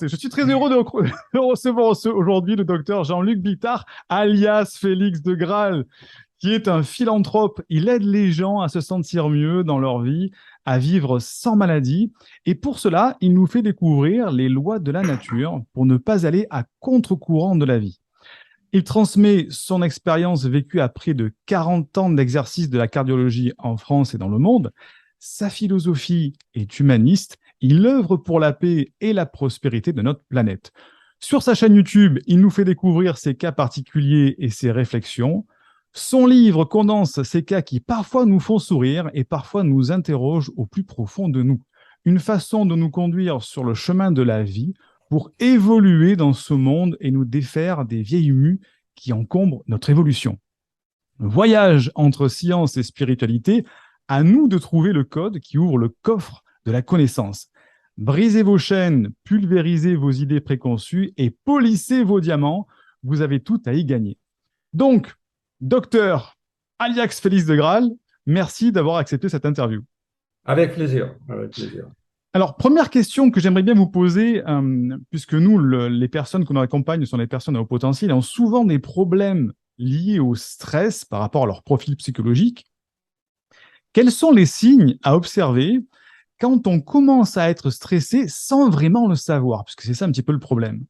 Je suis très heureux de recevoir aujourd'hui le docteur Jean-Luc Bittard, alias Félix de Graal, qui est un philanthrope. Il aide les gens à se sentir mieux dans leur vie, à vivre sans maladie. Et pour cela, il nous fait découvrir les lois de la nature pour ne pas aller à contre-courant de la vie. Il transmet son expérience vécue à près de 40 ans d'exercice de la cardiologie en France et dans le monde. Sa philosophie est humaniste. Il œuvre pour la paix et la prospérité de notre planète. Sur sa chaîne YouTube, il nous fait découvrir ses cas particuliers et ses réflexions. Son livre condense ces cas qui parfois nous font sourire et parfois nous interrogent au plus profond de nous. Une façon de nous conduire sur le chemin de la vie pour évoluer dans ce monde et nous défaire des vieilles mues qui encombrent notre évolution. Voyage entre science et spiritualité, à nous de trouver le code qui ouvre le coffre de la connaissance. Brisez vos chaînes, pulvérisez vos idées préconçues et polissez vos diamants. Vous avez tout à y gagner. Donc, docteur Aliax Félix de Graal, merci d'avoir accepté cette interview. Avec plaisir, avec plaisir. Alors, première question que j'aimerais bien vous poser, puisque nous, les personnes qu'on accompagne sont les personnes à haut potentiel, ont souvent des problèmes liés au stress par rapport à leur profil psychologique. Quels sont les signes à observer quand on commence à être stressé sans vraiment le savoir? Parce que c'est ça un petit peu le problème.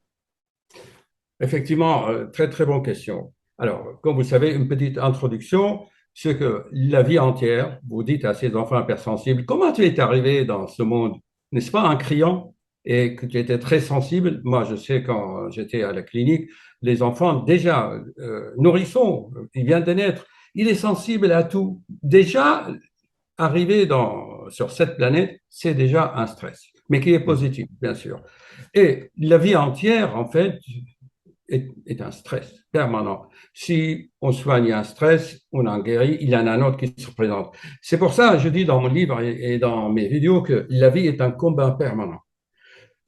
Effectivement, très très bonne question. Alors, comme vous savez, une petite introduction, c'est que la vie entière, vous dites à ces enfants hypersensibles, comment tu es arrivé dans ce monde, n'est-ce pas, en criant et que tu étais très sensible. Moi, je sais quand j'étais à la clinique, les enfants, déjà, nourrissons, il vient de naître, il est sensible à tout. Déjà, arriver sur cette planète, c'est déjà un stress, mais qui est positif, bien sûr. Et la vie entière, en fait, est un stress permanent. Si on soigne un stress, on en guérit, il y en a un autre qui se présente. C'est pour ça que je dis dans mon livre et dans mes vidéos que la vie est un combat permanent.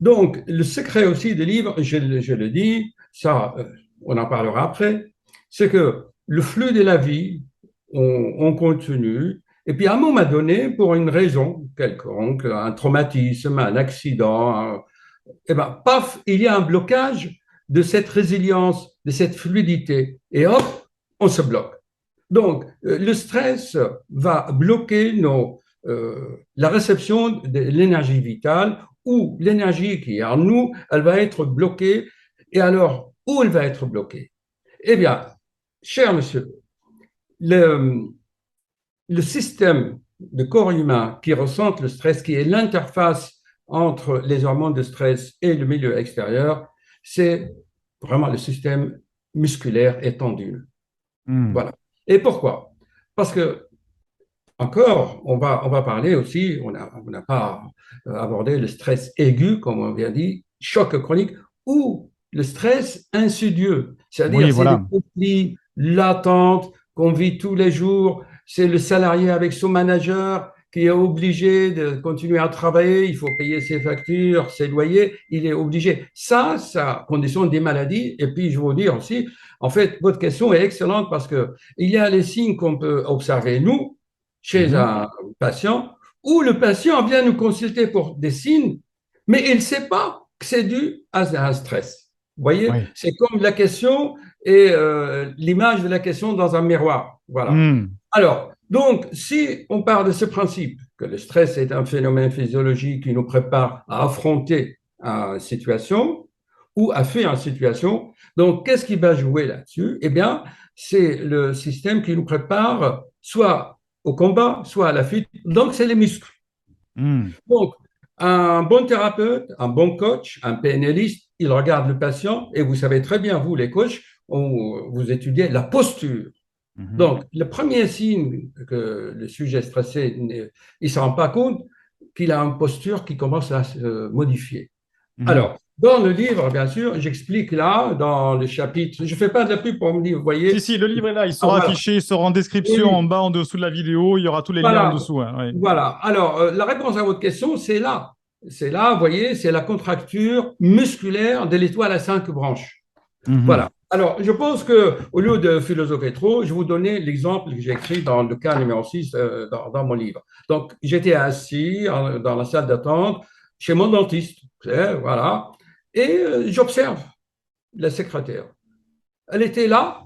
Donc, le secret aussi du livre, je le dis, ça, on en parlera après, c'est que le flux de la vie, on continue, et puis à un moment donné, pour une raison quelconque, un traumatisme, un accident, et ben, paf, il y a un blocage de cette résilience, de cette fluidité, et hop, on se bloque. Donc, le stress va bloquer la réception de l'énergie vitale ou l'énergie qui est en nous, elle va être bloquée. Et alors, où elle va être bloquée? Eh bien, cher monsieur, le, le système de corps humain qui ressent le stress, qui est l'interface entre les hormones de stress et le milieu extérieur, c'est vraiment le système musculaire étendu. Hmm. Voilà. Et pourquoi? Parce que, encore, on va parler aussi, on n'a pas abordé le stress aigu, comme on vient dit, choc chronique, ou le stress insidieux, Oui, c'est-à-dire c'est les voilà. conflits latentes qu'on vit tous les jours, c'est le salarié avec son manager qui est obligé de continuer à travailler, il faut payer ses factures, ses loyers, il est obligé. Ça conditionne des maladies. Et puis, je veux vous dire aussi, en fait, votre question est excellente parce que il y a les signes qu'on peut observer, nous, chez Mhm. un patient, où le patient vient nous consulter pour des signes, mais il ne sait pas que c'est dû à un stress. Vous voyez, Oui. c'est comme la question et l'image de la question dans un miroir. Voilà. Hmm. Alors, donc, si on part de ce principe que le stress est un phénomène physiologique qui nous prépare à affronter une situation ou à faire une situation, donc qu'est-ce qui va jouer là-dessus? Eh bien, c'est le système qui nous prépare soit au combat, soit à la fuite. Donc, c'est les muscles. Hmm. Donc, un bon thérapeute, un bon coach, un PNListe, il regarde le patient et vous savez très bien, vous, les coachs, vous étudiez la posture. Mhm. Donc, le premier signe que le sujet stressé, il ne se rend pas compte qu'il a une posture qui commence à se modifier. Mhm. Alors, dans le livre, bien sûr, j'explique là, dans le chapitre, je ne fais pas de la pub pour mon livre, vous Si, voyez. si, le livre est là, il Ah, sera voilà. affiché, il sera en Oui, description en oui. bas, en dessous de la vidéo, il y aura tous les liens en Voilà. dessous, hein, ouais. Voilà. Alors, la réponse à votre question, c'est là. C'est là, vous voyez, c'est la contracture musculaire de l'étoile à cinq branches. Mhm. Voilà. Alors, je pense que au lieu de philosopher trop, je vais vous donner l'exemple que j'ai écrit dans le cas numéro 6 dans mon livre. Donc, j'étais assis dans la salle d'attente chez mon dentiste. Voilà. et j'observe la secrétaire. Elle était là,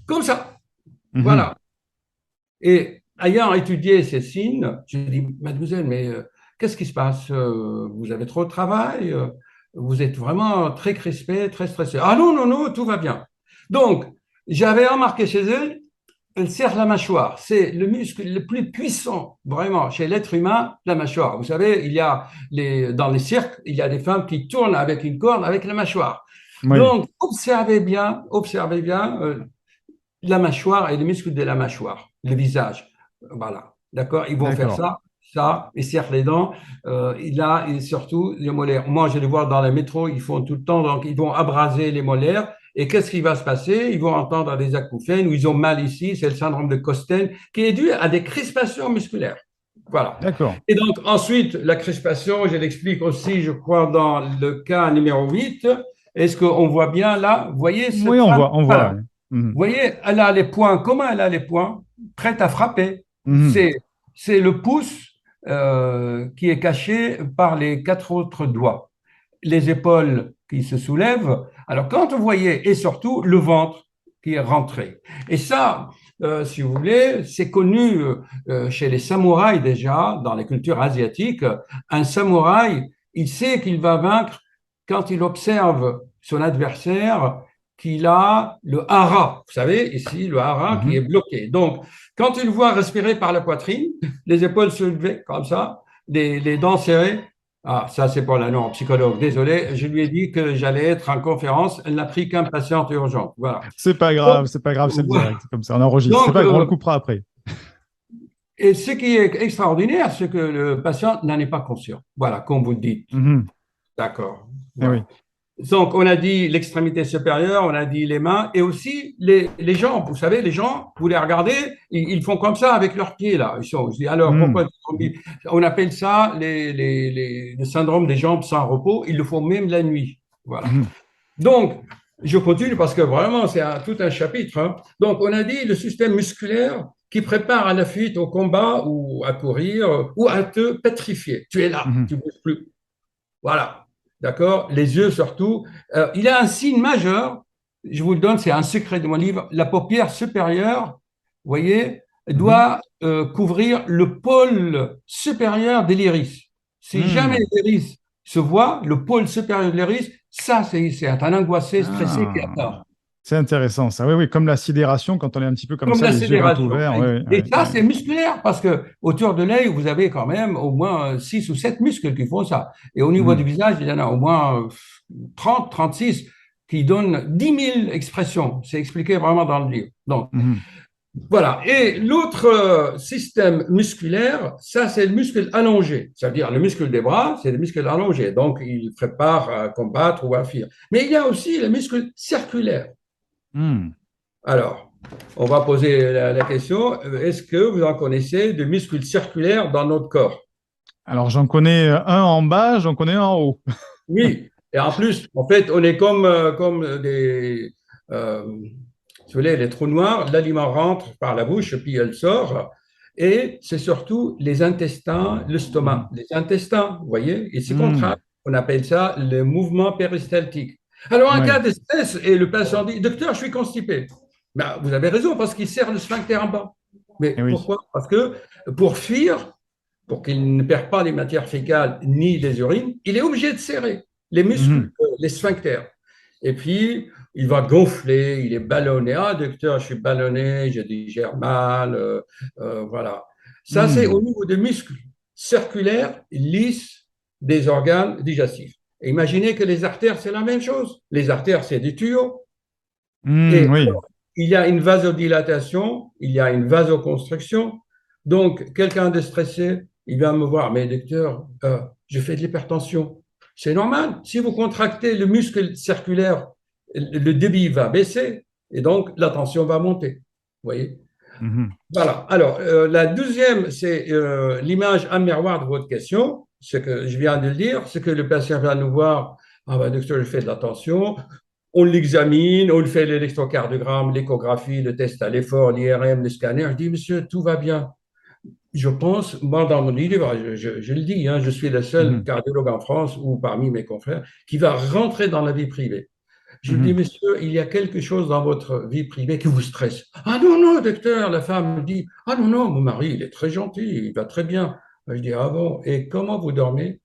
comme ça. Mhm. Voilà. Et ayant étudié ces signes, je dis, mademoiselle, mais qu'est-ce qui se passe? Vous avez trop de travail? Vous êtes vraiment très crispé, très stressé. Ah non, non, non, tout va bien. Donc, j'avais remarqué chez elle, elle serre la mâchoire. C'est le muscle le plus puissant, vraiment, chez l'être humain, la mâchoire. Vous savez, dans les cirques, il y a des femmes qui tournent avec une corde avec la mâchoire. Oui, Donc, observez bien la mâchoire et les muscles de la mâchoire, le visage. Voilà. D'accord? Ils vont faire d'accord. ça, ils serrent les dents. Et surtout, les molaires. Moi, je les vois dans les métros, ils font tout le temps, donc ils vont abraser les molaires. Et qu'est-ce qui va se passer? Ils vont entendre des acouphènes où ils ont mal ici, c'est le syndrome de Costen, qui est dû à des crispations musculaires. Voilà. D'accord. Et donc, ensuite, la crispation, je l'explique aussi, je crois, dans le cas numéro 8. Est-ce qu'on voit bien là? Vous voyez Oui, cette femme? on voit. Voilà. Ouais. Mhm. Vous voyez, elle a les poings. Comment elle a les poings? Prête à frapper. Mhm. C'est, c'est le pouce qui est caché par les quatre autres doigts. Les épaules qui se soulèvent. Alors, quand vous voyez, et surtout le ventre qui est rentré. Et ça, si vous voulez, c'est connu chez les samouraïs déjà, dans les cultures asiatiques. Un samouraï, il sait qu'il va vaincre quand il observe son adversaire qu'il a le hara. Vous savez, ici, le hara qui est Mhm. bloqué. Donc, quand il voit respirer par la poitrine, les épaules se lever comme ça, les dents serrées, ah, ça c'est pour la non psychologue. Désolé, je lui ai dit que j'allais être en conférence. Elle n'a pris qu'un patient urgent. Voilà. C'est pas grave, c'est le direct, c'est comme ça, on enregistre. C'est Donc, pas grave, on le coupera après. et ce qui est extraordinaire, c'est que le patient n'en est pas conscient. Voilà, comme vous le dites. Mhm. D'accord. Eh oui. Voilà. Donc, on a dit l'extrémité supérieure, on a dit les mains et aussi les jambes. Vous savez, les jambes, vous les regardez, ils font comme ça avec leurs pieds, là. Je dis, alors, Mhm. pourquoi on appelle ça le syndrome des jambes sans repos. Ils le font même la nuit. Voilà. Mhm. Donc, je continue parce que vraiment, c'est tout un chapitre. Hein. Donc, on a dit le système musculaire qui prépare à la fuite, au combat ou à courir ou à te pétrifier. Tu es là, Mhm. tu ne bouges plus. Voilà. D'accord? Les yeux surtout. Il y a un signe majeur, je vous le donne, c'est un secret de mon livre. La paupière supérieure, vous voyez, Mhm. doit couvrir le pôle supérieur de l'iris. Si jamais Mhm. l'iris se voit, le pôle supérieur de l'iris, ça, c'est un angoissé, stressé qui Ah, attend. c'est intéressant ça. Oui, oui, comme la sidération, quand on est un petit peu comme Comme ça, la les yeux grands sidération. ouverts. Oui, Et oui, ça, oui, c'est musculaire parce que autour de l'œil, vous avez quand même au moins 6 ou 7 muscles qui font ça. Et au niveau du oui. visage, il y en a au moins 30, 36 qui donnent 10 000 expressions. C'est expliqué vraiment dans le livre. Donc, Mhm. Mhm. voilà. Et l'autre système musculaire, ça, c'est le muscle allongé. C'est-à-dire le muscle des bras, c'est le muscle allongé. Donc, il prépare à combattre ou à fuir. Mais il y a aussi le muscle circulaire. Mhm. Alors, on va poser la question, est-ce que vous en connaissez de muscles circulaires dans notre corps? Alors, j'en connais un en bas, j'en connais un en haut. Oui, et en plus, en fait, on est comme si vous voulez, les trous noirs, l'aliment rentre par la bouche, puis elle sort, et c'est surtout les intestins, le stomac. Mhm. Les intestins, vous voyez, et c'est contractent, Mhm. on appelle ça le mouvement péristaltique. Alors, en cas Oui, de stress, et le patient dit, docteur, je suis constipé. Ben, vous avez raison, parce qu'il serre le sphincter en bas. eh Mais oui. pourquoi? Parce que pour fuir, pour qu'il ne perde pas les matières fécales ni les urines, il est obligé de serrer les muscles, Mhm. les sphincters. Et puis, il va gonfler, il est ballonné. Ah, docteur, je suis ballonné, je digère mal. Voilà. Ça, c'est au Mhm. niveau des muscles circulaires, lisses des organes digestifs. Et imaginez que les artères, c'est la même chose. Les artères, c'est des tuyaux. Et Mhm. Oui. il y a une vasodilatation, il y a une vasoconstriction. Donc, quelqu'un de stressé, il vient me voir, mais docteur, je fais de l'hypertension. C'est normal. Si vous contractez le muscle circulaire, le débit va baisser et donc la tension va monter. Vous voyez? Mhm. Voilà. Alors, la deuxième, c'est l'image en miroir de votre question. Ce que je viens de le dire, c'est que le patient vient nous voir. Ah ben, docteur, je fais de la tension. On l'examine, on le fait l'électrocardiogramme, l'échographie, le test à l'effort, l'IRM, le scanner. Je dis, monsieur, tout va bien. Je pense, moi, dans mon livre, je le dis, hein, je suis le seul Mhm. cardiologue en France ou parmi mes confrères qui va rentrer dans la vie privée. Je lui dis, Mhm. monsieur, il y a quelque chose dans votre vie privée qui vous stresse. Ah non, non, docteur, la femme me dit, ah non, non, mon mari, il est très gentil, il va très bien. Je dis, ah bon, et comment vous dormez?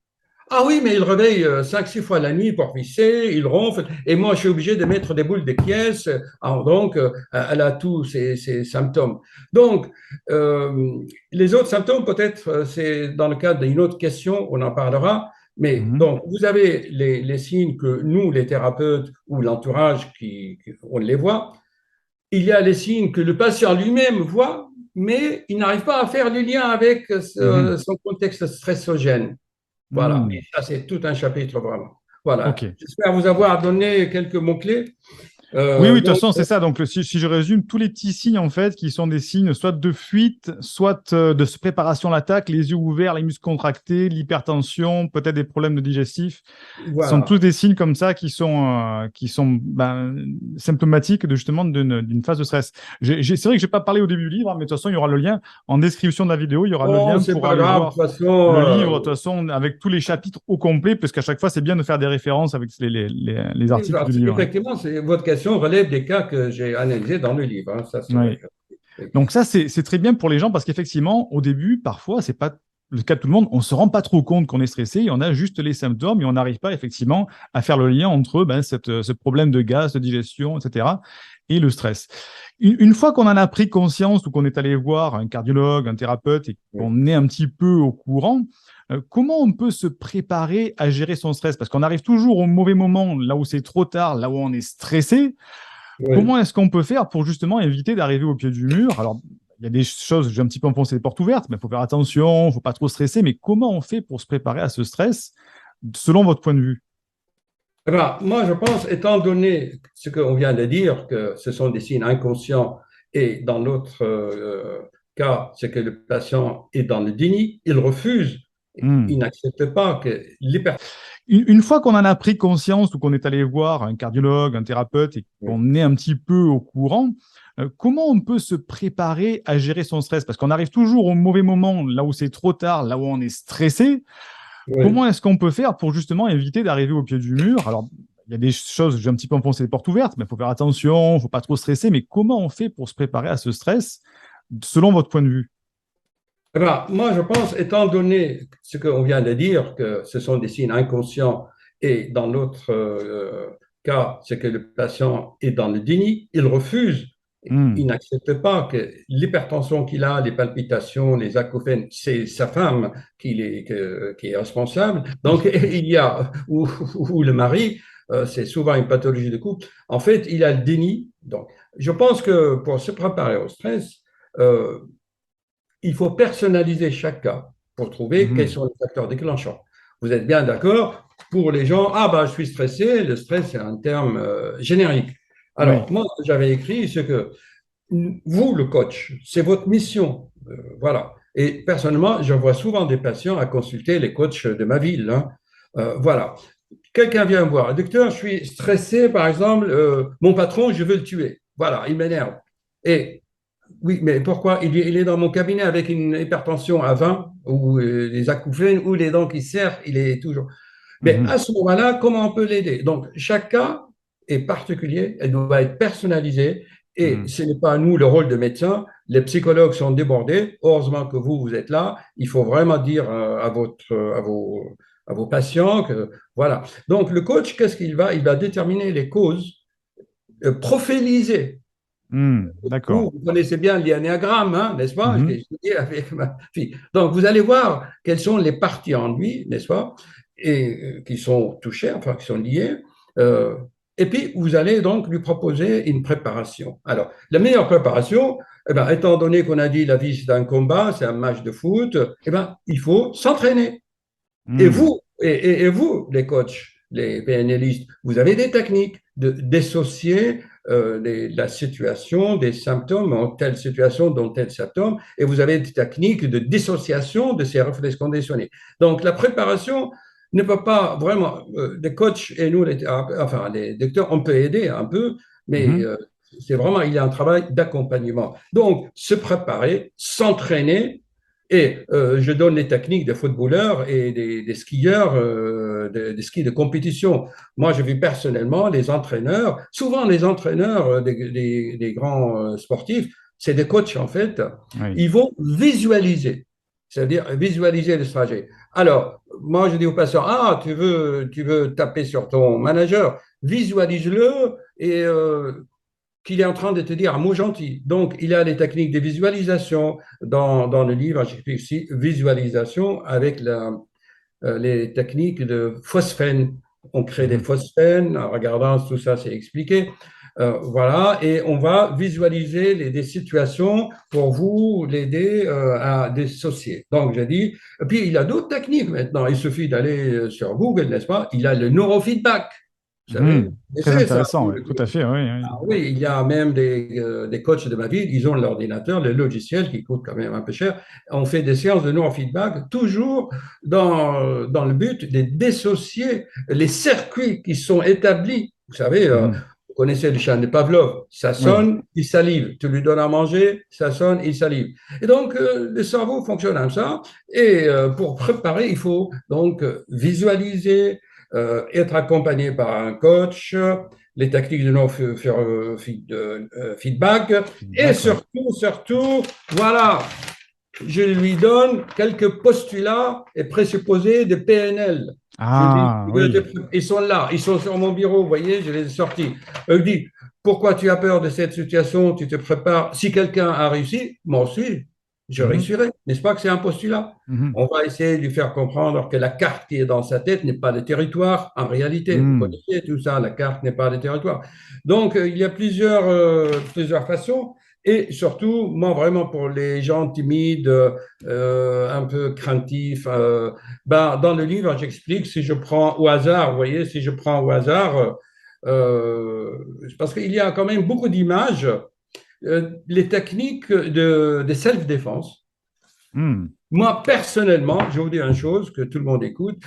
Ah oui, mais il réveille 5, 6 fois la nuit pour pisser, il ronfle, et moi je suis obligé de mettre des boules de caisse, donc elle a tous ces symptômes. Donc, euh, les autres symptômes, peut-être, c'est dans le cadre d'une autre question, on en parlera, mais Mhm. donc vous avez les signes que nous, les thérapeutes ou l'entourage, on les voit. Il y a les signes que le patient lui-même voit, mais il n'arrive pas à faire le lien avec Mhm. son contexte stressogène. Voilà, mais Mhm. ça, c'est tout un chapitre vraiment. Voilà, Ok. j'espère vous avoir donné quelques mots-clés. Oui, oui, de toute Donc, façon, c'est ça. Donc, si je résume, tous les petits signes, en fait, qui sont des signes soit de fuite, soit de préparation à l'attaque, les yeux ouverts, les muscles contractés, l'hypertension, peut-être des problèmes de digestif, sont tous voilà. des signes comme ça qui sont ben, symptomatiques de, justement d'une phase de stress. C'est vrai que je n'ai pas parlé au début du livre, hein, mais de toute façon, il y aura le lien. En description de la vidéo, il y aura le Oh, lien c'est pour pas aller grave, de voir toute façon, le livre, de toute façon, avec tous les chapitres au complet, parce qu'à chaque fois, c'est bien de faire des références avec les oui, articles du livre. Hein. effectivement, votre question relève des cas que j'ai analysés dans le livre, hein, ça c'est Oui. vrai. Oui. Donc ça, c'est très bien pour les gens parce qu'effectivement, au début, parfois, c'est pas le cas de tout le monde. On se rend pas trop compte qu'on est stressé et on a juste les symptômes et on n'arrive pas effectivement à faire le lien entre ben, ce problème de gaz, de digestion, etc. et le stress. Une fois qu'on en a pris conscience ou qu'on est allé voir un cardiologue, un thérapeute et Oui. qu'on est un petit peu au courant, comment on peut se préparer à gérer son stress? Parce qu'on arrive toujours au mauvais moment, là où c'est trop tard, là où on est stressé. Oui. Comment est-ce qu'on peut faire pour justement éviter d'arriver au pied du mur? Alors, il y a des choses, j'ai un petit peu enfoncé les portes ouvertes, mais il faut faire attention, il ne faut pas trop stresser. Mais comment on fait pour se préparer à ce stress, selon votre point de vue? Eh ben, moi, je pense, étant donné ce qu'on vient de dire, que ce sont des signes inconscients, et dans l'autre cas, c'est que le patient est dans le déni, il refuse, il Hmm. n'accepte pas que l'hyper... Une fois qu'on en a pris conscience ou qu'on est allé voir un cardiologue, un thérapeute et Oui. qu'on est un petit peu au courant, comment on peut se préparer à gérer son stress? Parce qu'on arrive toujours au mauvais moment, là où c'est trop tard, là où on est stressé. Oui. Comment est-ce qu'on peut faire pour justement éviter d'arriver au pied du mur? Alors, il y a des choses, j'ai un petit peu enfoncé les portes ouvertes, mais il faut faire attention, il ne faut pas trop stresser. Mais comment on fait pour se préparer à ce stress, selon votre point de vue? Eh ben, moi, je pense, étant donné ce qu'on vient de dire, que ce sont des signes inconscients, et dans l'autre cas, c'est que le patient est dans le déni, il refuse, il Hmm. n'accepte pas que l'hypertension qu'il a, les palpitations, les acouphènes, c'est sa femme qui est responsable. Donc, il y a, ou le mari, c'est souvent une pathologie de couple. En fait, il a le déni. Donc, je pense que pour se préparer au stress, euh, il faut personnaliser chaque cas pour trouver quels Mhm. sont les facteurs déclenchants. Vous êtes bien d'accord? Pour les gens, ah ben je suis stressé, le stress c'est un terme générique. Oui. Alors, moi, ce que j'avais écrit, c'est que vous, le coach, c'est votre mission. Voilà. Et personnellement, je vois souvent des patients à consulter les coachs de ma ville. Hein. Voilà. Quelqu'un vient me voir, docteur, je suis stressé, par exemple, mon patron, je veux le tuer. Voilà, il m'énerve. Et oui, mais pourquoi? Il est dans mon cabinet avec une hypertension à 20 ou les acouphènes ou les dents qui serrent, il est toujours. Mais Mhm. à ce moment-là, comment on peut l'aider? Donc, chaque cas est particulier, elle doit être personnalisée et Mhm. ce n'est pas à nous le rôle de médecin. Les psychologues sont débordés. Heureusement que vous êtes là. Il faut vraiment dire à vos patients que voilà. Donc, le coach, qu'est-ce qu'il va? Il va déterminer les causes, profilisées. Mhm. D'accord. Vous connaissez bien l'Inéagramme, hein, n'est-ce pas? Je l'ai Mhm. étudié avec ma fille. Donc, vous allez voir quelles sont les parties en lui, n'est-ce pas? Et qui sont touchées, enfin, qui sont liées. Euh, et puis, vous allez donc lui proposer une préparation. Alors, la meilleure préparation, eh ben, étant donné qu'on a dit la vie, c'est un combat, c'est un match de foot, eh ben, il faut s'entraîner. Et Mhm. vous, et vous, les coachs, les PNListes, vous avez des techniques de dissocier la situation des symptômes en telle situation, dans tel symptôme, et vous avez des techniques de dissociation de ces réflexes conditionnés. Donc, la préparation ne peut pas vraiment, les coachs et nous, enfin, les docteurs, on peut aider un peu, mais Mhm. c'est vraiment, il y a un travail d'accompagnement. Donc, se préparer, s'entraîner, Et je donne les techniques des footballeurs et des skieurs, des skis de compétition. Moi, je vis personnellement les entraîneurs, souvent les entraîneurs des grands sportifs, c'est des coachs en fait, Oui. ils vont visualiser, c'est-à-dire visualiser le trajet. Alors, moi, je dis aux patients, ah, tu veux taper sur ton manager, visualise-le et qu'il est en train de te dire un mot gentil. Donc, il y a les techniques de visualisation dans le livre, j'explique ici, visualisation avec les techniques de phosphène. On crée des Mhm. phosphènes, en regardant tout ça, c'est expliqué. Voilà, et on va visualiser des situations pour vous l'aider à dissocier. Donc, j'ai dit, et puis il y a d'autres techniques maintenant. Il suffit d'aller sur Google, n'est-ce pas? Il y a le neurofeedback. Vous savez, Mhm. Très c'est ça. intéressant, ouais. Tout à fait, oui, oui. Oui, il y a même des coachs de ma ville, ils ont l'ordinateur, le logiciel qui coûte quand même un peu cher. On fait des séances de neurofeedback, toujours dans le but de dissocier les circuits qui sont établis. Vous savez, Mhm. vous connaissez le chien de Pavlov, ça Oui. sonne, il salive. Tu lui donnes à manger, ça sonne, il salive. Et donc, le cerveau fonctionne comme ça. Et pour préparer, il faut donc visualiser, être accompagné par un coach, les techniques de feedback et Feedback, ouais. surtout, voilà, je lui donne quelques postulats et présupposés de PNL. Je dis, Ah, oui. ils sont là, ils sont sur mon bureau, vous voyez, je les ai sortis. Je dis, pourquoi tu as peur de cette situation? Tu te prépares. Si quelqu'un a réussi, moi aussi, je Mhm. réussirai. N'est-ce pas que c'est un postulat? Mhm. On va essayer de lui faire comprendre que la carte qui est dans sa tête n'est pas le territoire en réalité. Vous Mhm. connaissez tout ça, la carte n'est pas le territoire. Donc, il y a plusieurs façons. Et surtout, moi, vraiment, pour les gens timides, un peu craintifs, ben, dans le livre, j'explique si je prends au hasard, vous voyez, si je prends au hasard, parce qu'il y a quand même beaucoup d'images, les techniques de self-défense. Mhm. Moi, personnellement, je vais vous dire une chose que tout le monde écoute.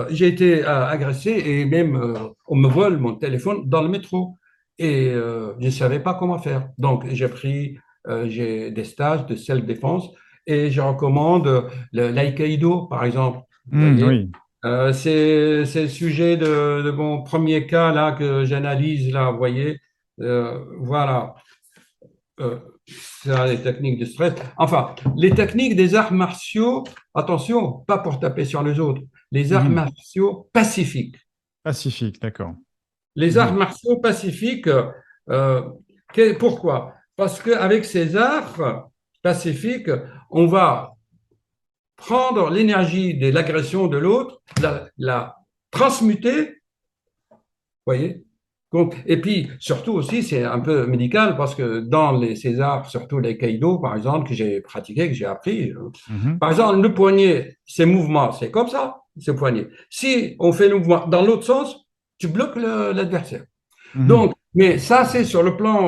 J'ai été agressé et même on me vole mon téléphone dans le métro et je ne savais pas comment faire. Donc, j'ai des stages de self-défense et je recommande l'aïkido, par exemple. Vous Mhm. voyez, Oui. c'est le sujet de mon premier cas là que j'analyse là. Vous voyez, voilà. Euh, ça, les techniques de stress. Enfin, les techniques des arts martiaux, attention, pas pour taper sur les autres, les arts Mhm. martiaux pacifiques. Pacifique, d'accord. Les arts Mhm. martiaux pacifiques, euh, pourquoi? Parce qu'avec ces arts pacifiques, on va prendre l'énergie de l'agression de l'autre, la transmuter, voyez? Donc, et puis, surtout aussi, c'est un peu médical parce que dans ces arts, surtout les keido, par exemple, que j'ai pratiqué, que j'ai appris, Mhm. par exemple, le poignet, ces mouvements, c'est comme ça, ce poignet. Si on fait le mouvement dans l'autre sens, tu bloques l'adversaire. Mhm. Donc, mais ça, c'est sur le plan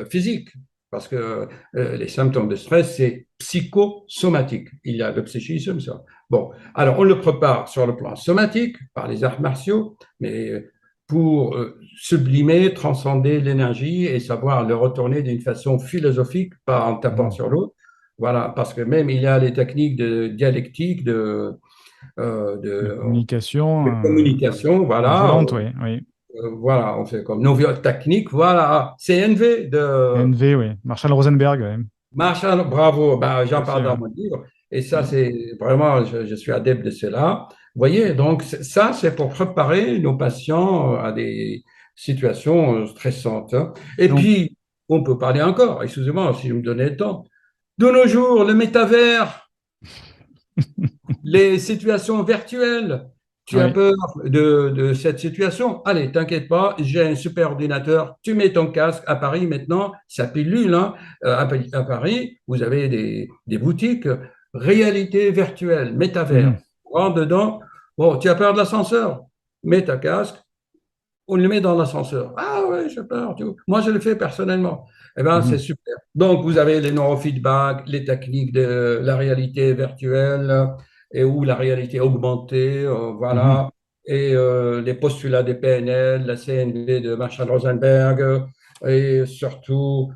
physique, parce que les symptômes de stress, c'est psychosomatique. Il y a le psychisme, ça. Bon, alors on le prépare sur le plan somatique par les arts martiaux, mais pour sublimer, transcender l'énergie et savoir le retourner d'une façon philosophique, pas en tapant Mhm. sur l'autre. Voilà, parce que même il y a les techniques de dialectique, De de, communication communication, non voilà. violente, oui. Oui. Voilà, on fait comme non-violence technique, voilà. CNV de NV, oui. Marshall Rosenberg, oui. Marshall, bravo, ben, Tout j'en à fait, parle ouais. dans mon livre. Et ça, Mhm. c'est vraiment, je suis adepte de cela. Vous voyez, donc ça, c'est pour préparer nos patients à des situations stressantes, hein. Et Donc, puis, on peut parler encore, excusez-moi si je me donnais le temps. De nos jours, le métavers, les situations virtuelles. Tu as oui. peur de cette situation? Allez, t'inquiète pas, j'ai un super ordinateur. Tu mets ton casque à Paris maintenant, ça pilule, hein. À Paris, vous avez des boutiques réalité virtuelle, métavers. Mhm. Rentre dedans. Bon, tu as peur de l'ascenseur? Mets ta casque, on le met dans l'ascenseur. Ah oui, j'ai peur. Moi, je le fais personnellement. Eh bien, c'est Mhm. super. Donc, vous avez les neurofeedback, les techniques de la réalité virtuelle et ou la réalité augmentée, Mhm. voilà. Et les postulats des PNL, la CNV de Marshall Rosenberg. Et surtout,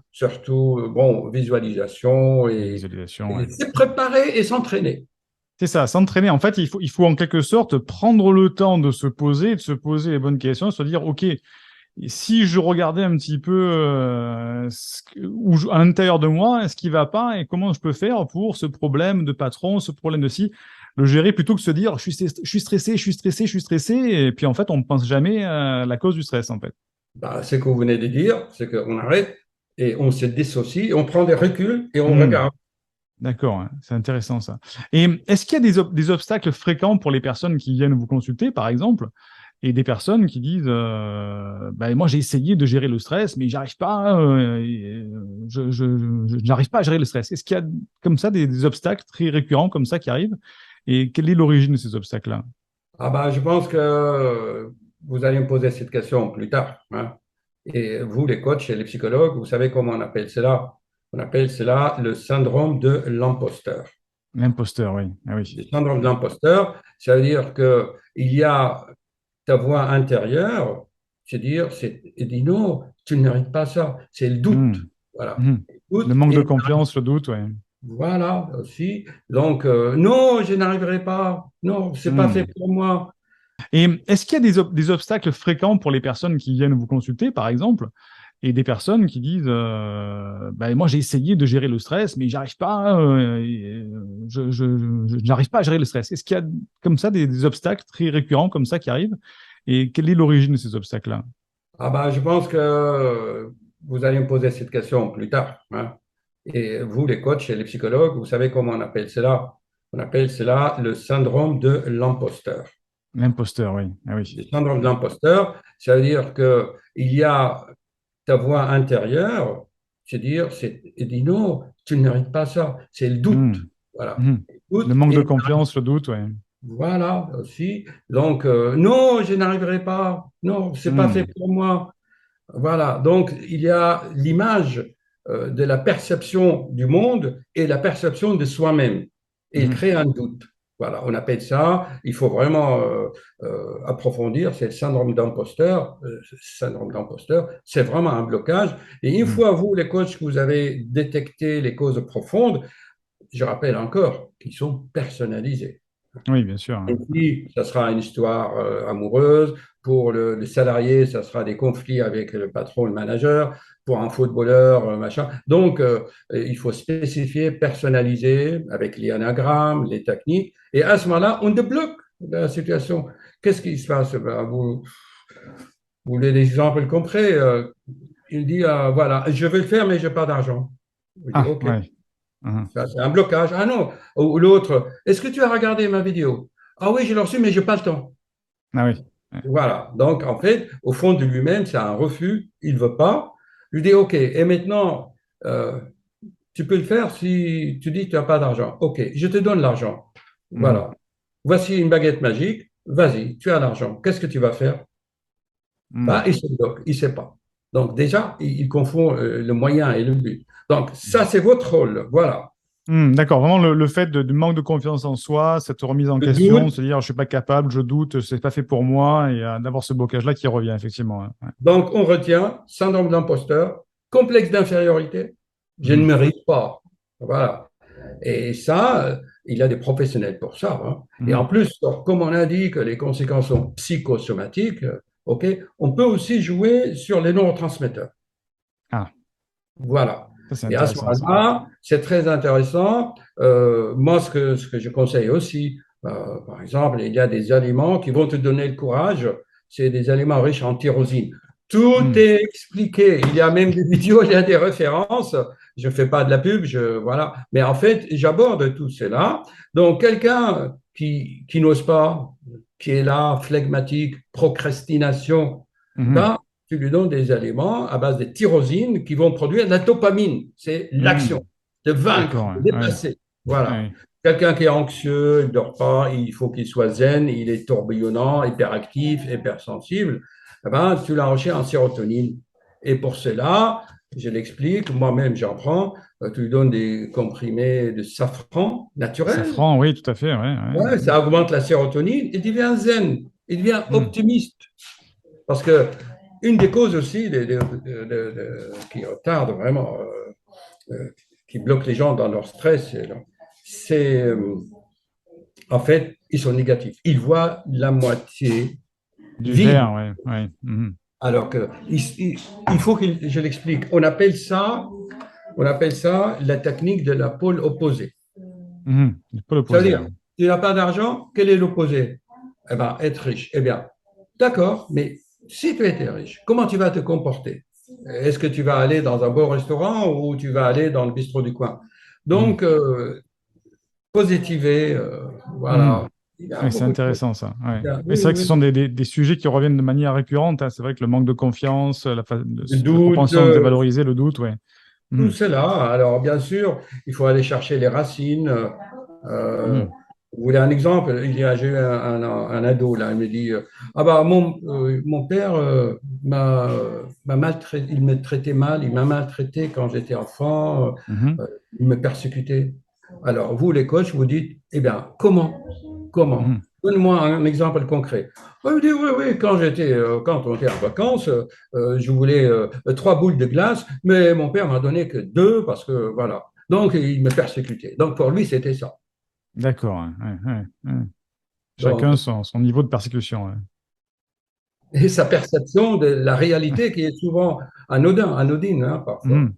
bon, visualisation La et, visualisation, ouais. et se préparer et s'entraîner. C'est ça, s'entraîner. En fait, il faut en quelque sorte prendre le temps de se poser, de se poser les bonnes questions, se dire, OK, si je regardais un petit peu à l'intérieur de moi, ce qui va pas et comment je peux faire pour ce problème de patron, ce problème de ci, le gérer plutôt que de se dire, je suis stressé, je suis stressé, je suis stressé. Et puis, en fait, on ne pense jamais à la cause du stress, en fait. Bah, ce que vous venez de dire, c'est qu'on arrête et on se dissocie, on prend des reculs et on Hmm. regarde. D'accord, ouais. C'est intéressant ça. Et est-ce qu'il y a des obstacles fréquents pour les personnes qui viennent vous consulter, par exemple, et des personnes qui disent bah, moi j'ai essayé de gérer le stress, mais j'arrive pas, je n'arrive pas à gérer le stress. Est-ce qu'il y a comme ça des obstacles très récurrents comme ça qui arrivent? Et quelle est l'origine de ces obstacles-là? Ah bah, je pense que vous allez me poser cette question plus tard, hein. Et vous, les coachs et les psychologues, vous savez comment on appelle cela? On appelle cela le syndrome de l'imposteur. L'imposteur, oui. Ah oui. Le syndrome de l'imposteur, ça veut dire que il y a ta voix intérieure, elle dit non, tu ne mérites pas ça. C'est le doute. Hmm. Voilà. Hmm. Le Le doute manque de et confiance, le doute, oui. voilà aussi. Donc, non, je n'arriverai pas. Non, c'est pas fait Hmm. pour moi. Et est-ce qu'il y a des obstacles fréquents pour les personnes qui viennent vous consulter, par exemple, et des personnes qui disent bah, moi j'ai essayé de gérer le stress, mais j'arrive pas, je n'arrive pas à gérer le stress. Est-ce qu'il y a comme ça des obstacles très récurrents comme ça qui arrivent? Et quelle est l'origine de ces obstacles-là? Ah bah, je pense que vous allez me poser cette question plus tard, hein. Et vous, les coachs et les psychologues, vous savez comment on appelle cela? On appelle cela le syndrome de l'imposteur. L'imposteur, oui. Ah oui. Le syndrome de l'imposteur, ça veut dire que il y a ta voix intérieure, elle dit non, tu ne mérites pas ça. C'est le doute. Hmm. Voilà. Hmm. Le Le doute manque de et confiance, le doute, oui. voilà aussi. Donc, non, je n'arriverai pas. Non, c'est pas fait Hmm. pour moi. Voilà, donc il y a l'image de la perception du monde et la perception de soi-même. Et il Hmm. crée un doute. Voilà, on appelle ça, il faut vraiment approfondir, c'est le syndrome d'imposteur. Syndrome d'imposteur, c'est vraiment un blocage. Et une Hmm. fois, vous, les coachs, que vous avez détecté les causes profondes, je rappelle encore qu'ils sont personnalisés. Oui, bien sûr, hein. Puis, ça sera une histoire amoureuse. Pour le salarié, ça sera des conflits avec le patron, le manager. Pour un footballeur, machin. Donc, il faut spécifier, personnaliser avec les anagrammes, les techniques. Et à ce moment-là, on débloque la situation. Qu'est-ce qui se passe? Ben, vous voulez des exemples concrets? Il dit, voilà, je vais le faire, mais je n'ai pas d'argent. Vous dites, Ah, OK, ouais. Mhm. ça, c'est un blocage. Ah non. Ou l'autre, est-ce que tu as regardé ma vidéo? Ah oui, je l'ai reçu, mais je n'ai pas le temps. Ah oui. Ouais. Voilà. Donc, en fait, au fond de lui-même, c'est un refus. Il ne veut pas. Je lui dis, OK, et maintenant, euh, tu peux le faire si tu dis que tu n'as pas d'argent. OK, je te donne l'argent. Mhm. Voilà. Voici une baguette magique. Vas-y, tu as l'argent. Qu'est-ce que tu vas faire? Bah, Mhm. il se bloque, il ne sait pas. Donc, déjà, il confond le moyen et le but. Donc, ça, c'est votre rôle. Voilà. D'accord, vraiment le fait du manque de confiance en soi, cette remise en Le question, doute. se dire je suis pas capable, je doute, c'est pas fait pour moi, et d'avoir ce blocage-là qui revient effectivement, hein. Ouais. Donc, on retient syndrome d'imposteur, complexe d'infériorité. Je ne Mhm. mérite pas. Voilà. Et ça, il y a des professionnels pour ça, hein. Et en Mhm. plus, comme on a dit que les conséquences sont psychosomatiques, ok, on peut aussi jouer sur les neurotransmetteurs. Ah, Voilà. ça c'est Et à ce intéressant ça. moment-là, c'est très intéressant. Moi, ce que je conseille aussi, par exemple, il y a des aliments qui vont te donner le courage. C'est des aliments riches en tyrosine. Tout Mhm. est expliqué. Il y a même des vidéos, il y a des références. Je ne fais pas de la pub, voilà. Mais en fait, j'aborde tout cela. Donc, quelqu'un qui n'ose pas, qui est là, flegmatique, procrastination, Mhm. ben, tu lui donnes des aliments à base de tyrosine qui vont produire de la dopamine. C'est l'action, Mhm. de vaincre, D'accord, de ouais. Ouais. dépasser. Voilà. Ouais. Quelqu'un qui est anxieux, il ne dort pas, il faut qu'il soit zen, il est tourbillonnant, hyperactif, hypersensible, eh ben, tu l'enrichis en sérotonine. Et pour cela, je l'explique, moi-même j'en prends, tu lui donnes des comprimés de safran naturel. Safran, oui, tout à fait, ouais, ouais. Ouais, ça augmente la sérotonine, il devient zen, il devient Mhm. optimiste. Parce que une des causes aussi qui retardent vraiment, qui bloquent les gens dans leur stress, c'est en fait, ils sont négatifs. Ils voient la moitié Du vide. verre, ouais, ouais. Mhm. Alors que il faut que je l'explique. On appelle ça la technique de la pôle opposée. Mhm. Il faut Ça veut l'opposer, dire, ouais. tu n'as pas d'argent, quel est l'opposé? Eh bien, être riche. Eh bien, d'accord, mais si tu étais riche, comment tu vas te comporter? Est-ce que tu vas aller dans un beau restaurant ou tu vas aller dans le bistrot du coin? Mhm. Donc, positiver, Mhm. voilà. Il y a Ouais, c'est beaucoup de choses. intéressant ça. Ouais. Mais Oui, c'est vrai que ce oui. sont des sujets qui reviennent de manière récurrente, hein. C'est vrai que le manque de confiance, Le la doute, propension à se dévaloriser, le doute, ouais. tout Mhm. cela. Alors, bien sûr, il faut aller chercher les racines. Euh, Mhm. vous voulez un exemple? J'ai eu un ado, là, il me dit, ah bah, mon père m'a maltraité, il me traitait mal, il m'a maltraité quand j'étais enfant, Mhm. il me persécutait. Alors, vous, les coachs, vous dites, eh bien, comment? Comment? Mhm. Donne-moi un exemple concret. Il me dit, oui, oui, quand on était en vacances, je voulais 3 boules de glace, mais mon père m'a donné que 2 parce que, voilà. Donc, il me persécutait. Donc, pour lui, c'était ça. D'accord, ouais, ouais, ouais. Chacun Donc, son niveau de persécution, ouais. et sa perception de la réalité qui est souvent anodine, hein, parfois. Mhm.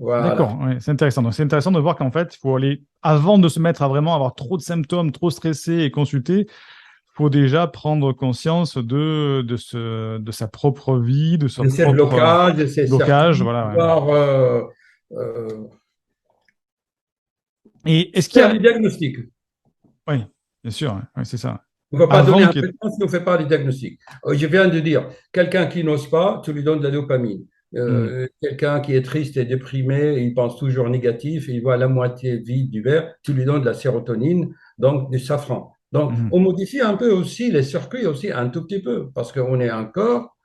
Voilà. D'accord, ouais, c'est intéressant. Donc, c'est intéressant de voir qu'en fait, il faut aller, avant de se mettre à vraiment avoir trop de symptômes, trop stressé et consulter, il faut déjà prendre conscience de sa propre vie, de son De ces propre blocages, de ces blocage. circuits, Voilà, ouais. pouvoir euh, Et est-ce qu'il y faire a. les diagnostics. Oui, bien sûr, ouais, ouais, c'est ça. On ne va pas donner Avant un qu'il y peu ait. de temps si on ne fait pas les diagnostics. Je viens de dire, quelqu'un qui n'ose pas, tu lui donnes de la dopamine. Mhm, Quelqu'un qui est triste et déprimé, il pense toujours négatif, il voit la moitié vide du verre, tu lui donnes de la sérotonine, donc du safran. Donc, mhm, on modifie un peu aussi les circuits aussi un tout petit peu, parce qu'on est un corps,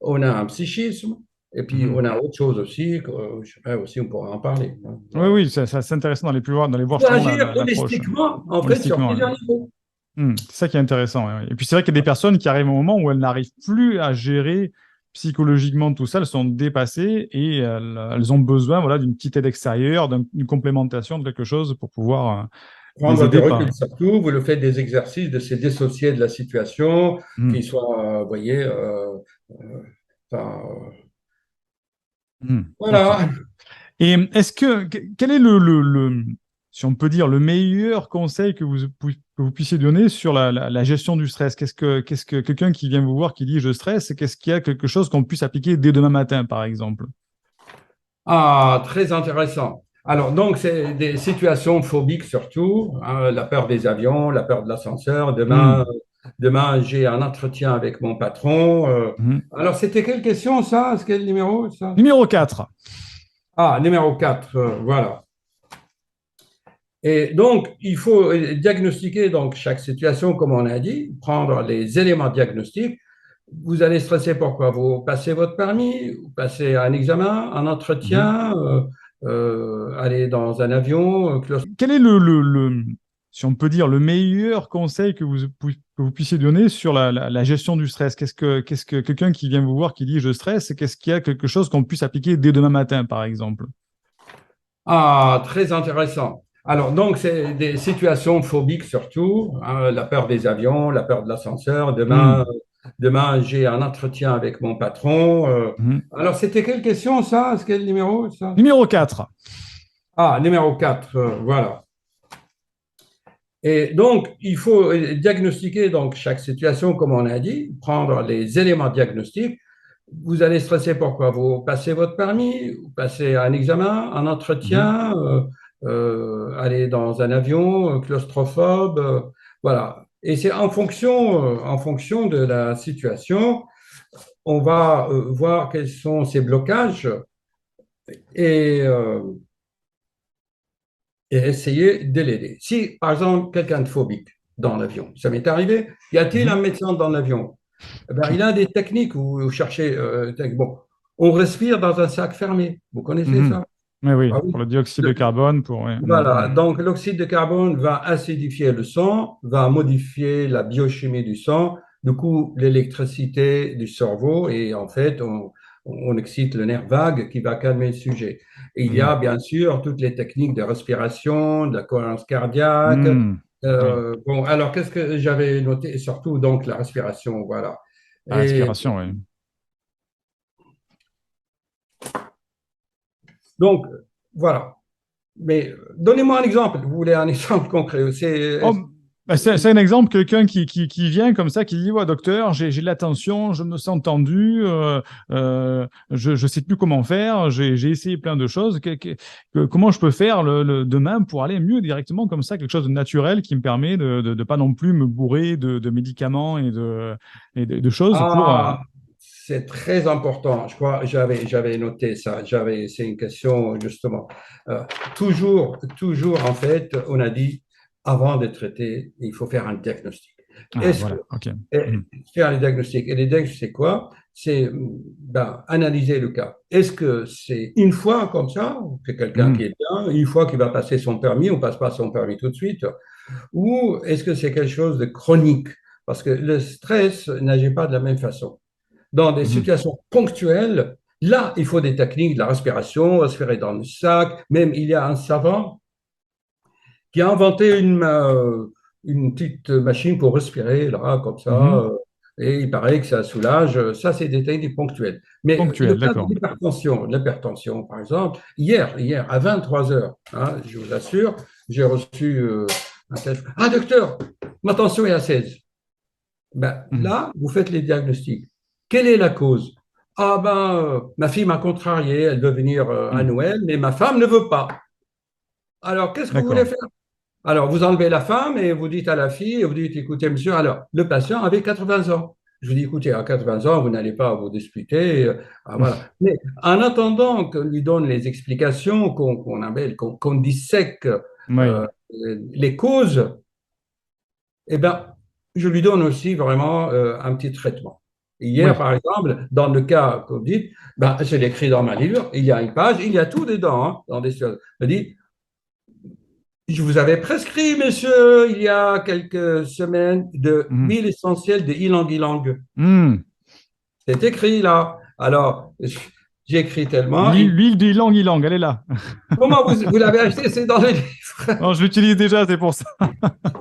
on a un psychisme, et puis mhm. on a autre chose aussi, que, je sais pas, aussi on pourra en parler, hein. Oui, Voilà. oui, c'est intéressant d'aller Il voir faut justement agir l'approche holistiquement, en fait, sur holistiquement, ouais. plusieurs niveaux. C'est ça qui est intéressant, ouais, ouais. Et puis c'est vrai qu'il y a des personnes qui arrivent au moment où elles n'arrivent plus à gérer psychologiquement tout ça, elles sont dépassées et elles ont besoin, voilà, d'une petite aide extérieure, d'une complémentation de quelque chose pour pouvoir les Prendre des aider reculs par. surtout, vous le faites des exercices de se dissocier de la situation, Hmm, qui soit, vous voyez, enfin, hmm, ok. voilà. Et quel est si on peut dire, le meilleur conseil que vous puissiez donner sur la gestion du stress? Qu'est-ce que quelqu'un qui vient vous voir qui dit je stresse, qu'est-ce qu'il y a quelque chose qu'on puisse appliquer dès demain matin, par exemple? Ah, très intéressant. Alors, donc, c'est des situations phobiques surtout, hein, la peur des avions, la peur de l'ascenseur. Hmm, Demain, j'ai un entretien avec mon patron. hmm. Alors, c'était quelle question, ça? C'est quel numéro, ça? Numéro 4. Ah, numéro 4. Voilà. Et donc, il faut diagnostiquer donc, chaque situation, comme on a dit, prendre les éléments diagnostiques. Vous allez stresser pourquoi? Vous passez votre permis, vous passez un examen, un entretien, aller dans un avion, Quel est si on peut dire, le meilleur conseil que vous puissiez donner sur la gestion du stress? Qu'est-ce que quelqu'un qui vient vous voir qui dit je stresse, qu'est-ce qu'il y a quelque chose qu'on puisse appliquer dès demain matin, par exemple? Ah, très intéressant. Alors, donc, c'est des situations phobiques surtout, hein, la peur des avions, la peur de l'ascenseur. Hmm, Demain, j'ai un entretien avec mon patron. hmm. Alors, c'était quelle question, ça? C'est quel numéro, ça? Numéro 4. Ah, numéro 4. Voilà. Et donc, il faut diagnostiquer donc, chaque situation, comme on a dit, prendre les éléments diagnostiques. Vous allez stresser pourquoi? Vous passez votre permis, vous passez un examen, un Mhm, entretien, aller dans un avion, claustrophobe, voilà. Et c'est en fonction de la situation, on va voir quels sont ces blocages et, euh, et essayer de l'aider. Si, par exemple, quelqu'un de phobique dans l'avion, ça m'est arrivé, y a-t-il un mhm. médecin dans l'avion? Eh ben, il a des techniques où vous cherchez. Bon, on respire dans un sac fermé. Vous connaissez Mhm. ça? Oui, oui, Ah oui. pour le dioxyde de Le- carbone, pour. Ouais, voilà. Donc, l'oxyde de carbone va acidifier le sang, va modifier la biochimie du sang, du coup l'électricité du cerveau et en fait, on excite le nerf vague qui va calmer le sujet. Et il y a Mhm. bien sûr toutes les techniques de respiration, de la cohérence cardiaque. Mhm. Oui. Bon, alors qu'est-ce que j'avais noté? Et surtout donc la respiration, voilà. La Et respiration, oui. donc, voilà. Mais donnez-moi un exemple. Vous voulez un exemple concret? Oh, bah, c'est un exemple, quelqu'un qui vient comme ça, qui dit, ouais, docteur, j'ai de la tension, je me sens tendu, je ne sais plus comment faire, j'ai essayé plein de choses. Comment je peux faire demain pour aller mieux directement comme ça, quelque chose de naturel qui me permet de pas non plus me bourrer de médicaments et de choses pour... Ah, c'est très important. Je crois, j'avais noté ça. C'est une question justement. Euh, toujours, en fait, on a dit, avant de traiter, il faut faire un diagnostic. Ah, Est-ce que voilà, ok. eh, Mhm. faire les diagnostics? Et les diagnostics, c'est quoi? C'est ben, analyser le cas. Est-ce que c'est une fois comme ça, c'est quelqu'un qui Mhm. est bien, une fois qu'il va passer son permis, on passe pas son permis tout de suite, ou est-ce que c'est quelque chose de chronique? Parce que le stress n'agit pas de la même façon. Dans des Mhm. situations ponctuelles, là, il faut des techniques de la respiration, respirer dans le sac. Même, il y a un savant qui a inventé une petite machine pour respirer, là, comme ça. Mhm. Et il paraît que ça soulage. Ça, c'est des techniques ponctuelles. Mais le Ponctuel, cas de d'accord. l'hypertension, par exemple, hier à 23 heures, hein, je vous assure, j'ai reçu un téléphone. Ah, docteur, ma tension est à 16. Ben, Mhm. là, vous faites les diagnostics. Quelle est la cause? Ah ben, ma fille m'a contrarié, elle veut venir à Mhm. Noël, mais ma femme ne veut pas. Alors, qu'est-ce que vous voulez D'accord. faire? Alors, vous enlevez la femme et vous dites à la fille, et vous dites, écoutez, monsieur, alors, le patient avait 80 ans. Je vous dis, écoutez, à 80 ans, vous n'allez pas vous disputer. Ah, voilà. Mais en attendant qu'on lui donne les explications, qu'on dissèque Oui, les causes, eh ben, je lui donne aussi vraiment un petit traitement. Hier, oui. par exemple, dans le cas que vous dites, ben, je l'écris dans ma livre, il y a une page, il y a tout dedans, hein, dans des choses. Je dis, je vous avais prescrit, monsieur, il y a quelques semaines, de Mhm. huile essentielle de ylang-ylang. Mhm. C'est écrit là. Alors, j'ai écrit tellement. L'huile d'ylang-ylang, elle est là. Comment vous l'avez acheté? C'est dans le livre. Non, je l'utilise déjà, c'est pour ça.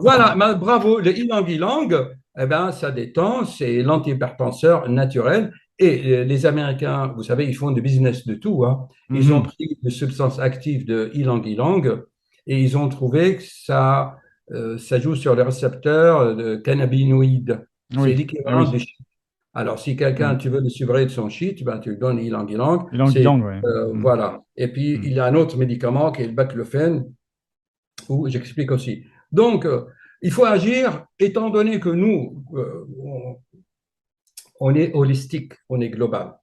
Voilà, bravo. Le ylang-ylang, eh ben, ça détend, c'est l'antihypertenseur naturel. Et les Américains, vous savez, ils font du business de tout, hein. Ils ont Mhm. pris des substances actives de ylang-ylang et ils ont trouvé que ça joue sur les récepteurs de cannabinoïdes. C'est Oui, ah l'équivalent oui. du shit. Alors, si quelqu'un, Mhm. tu veux le suivre de son shit, ben, tu lui donnes ylang-ylang. Ylang-ylang, oui. Mhm. Voilà. Et puis, Mhm. il y a un autre médicament qui est le baclofène où j'explique aussi. Donc, il faut agir, étant donné que nous, on est holistique, on est global.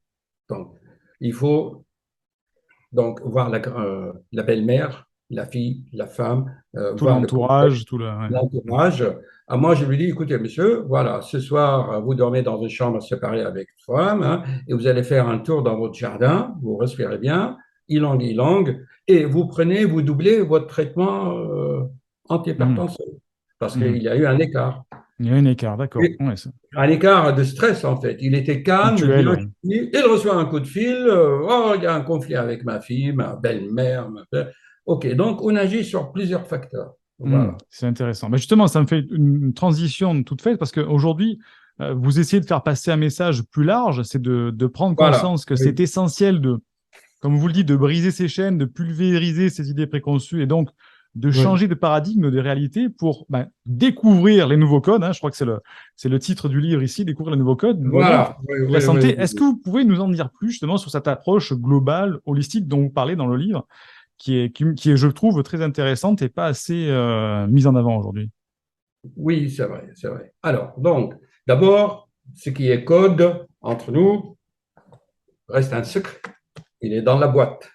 Donc, il faut donc voir la belle-mère, la fille, la femme, Tout voir le contexte, l'entourage, tout le. Ouais. Mhm. l'entourage. Moi, je lui dis, écoutez, monsieur, voilà, ce soir, vous dormez dans une chambre séparée avec une femme, hein, et vous allez faire un tour dans votre jardin, vous respirez bien, ilang, ilang, et vous doublez votre traitement Mhm. antihypertenseur, parce qu'il Mhm. y a eu un écart. Il y a un écart, d'accord. Et Ouais, c'est un écart de stress, en fait. Il était calme, ponctuel, bien, ouais. il reçoit un coup de fil, oh, il y a un conflit avec ma fille, ma belle-mère, ma belle. OK, donc on agit sur plusieurs facteurs. Voilà. C'est intéressant. Mais justement, ça me fait une transition toute faite parce qu'aujourd'hui, vous essayez de faire passer un message plus large, c'est de prendre Voilà. conscience que c'est Oui. essentiel de, comme vous le dites, de briser ces chaînes, de pulvériser ces idées préconçues et donc de Oui. changer de paradigme, de réalité pour découvrir les nouveaux codes, hein. Je crois que c'est le titre du livre ici, Découvrir les nouveaux codes modernes Voilà. Oui, de la oui, oui, santé. Est-ce que oui. vous pouvez nous en dire plus justement sur cette approche globale, holistique dont vous parlez dans le livre, qui est, je trouve, très intéressante et pas assez mise en avant aujourd'hui? Oui, c'est vrai, c'est vrai. Alors, donc, d'abord, ce qui est code entre nous reste un secret. Il est dans la boîte.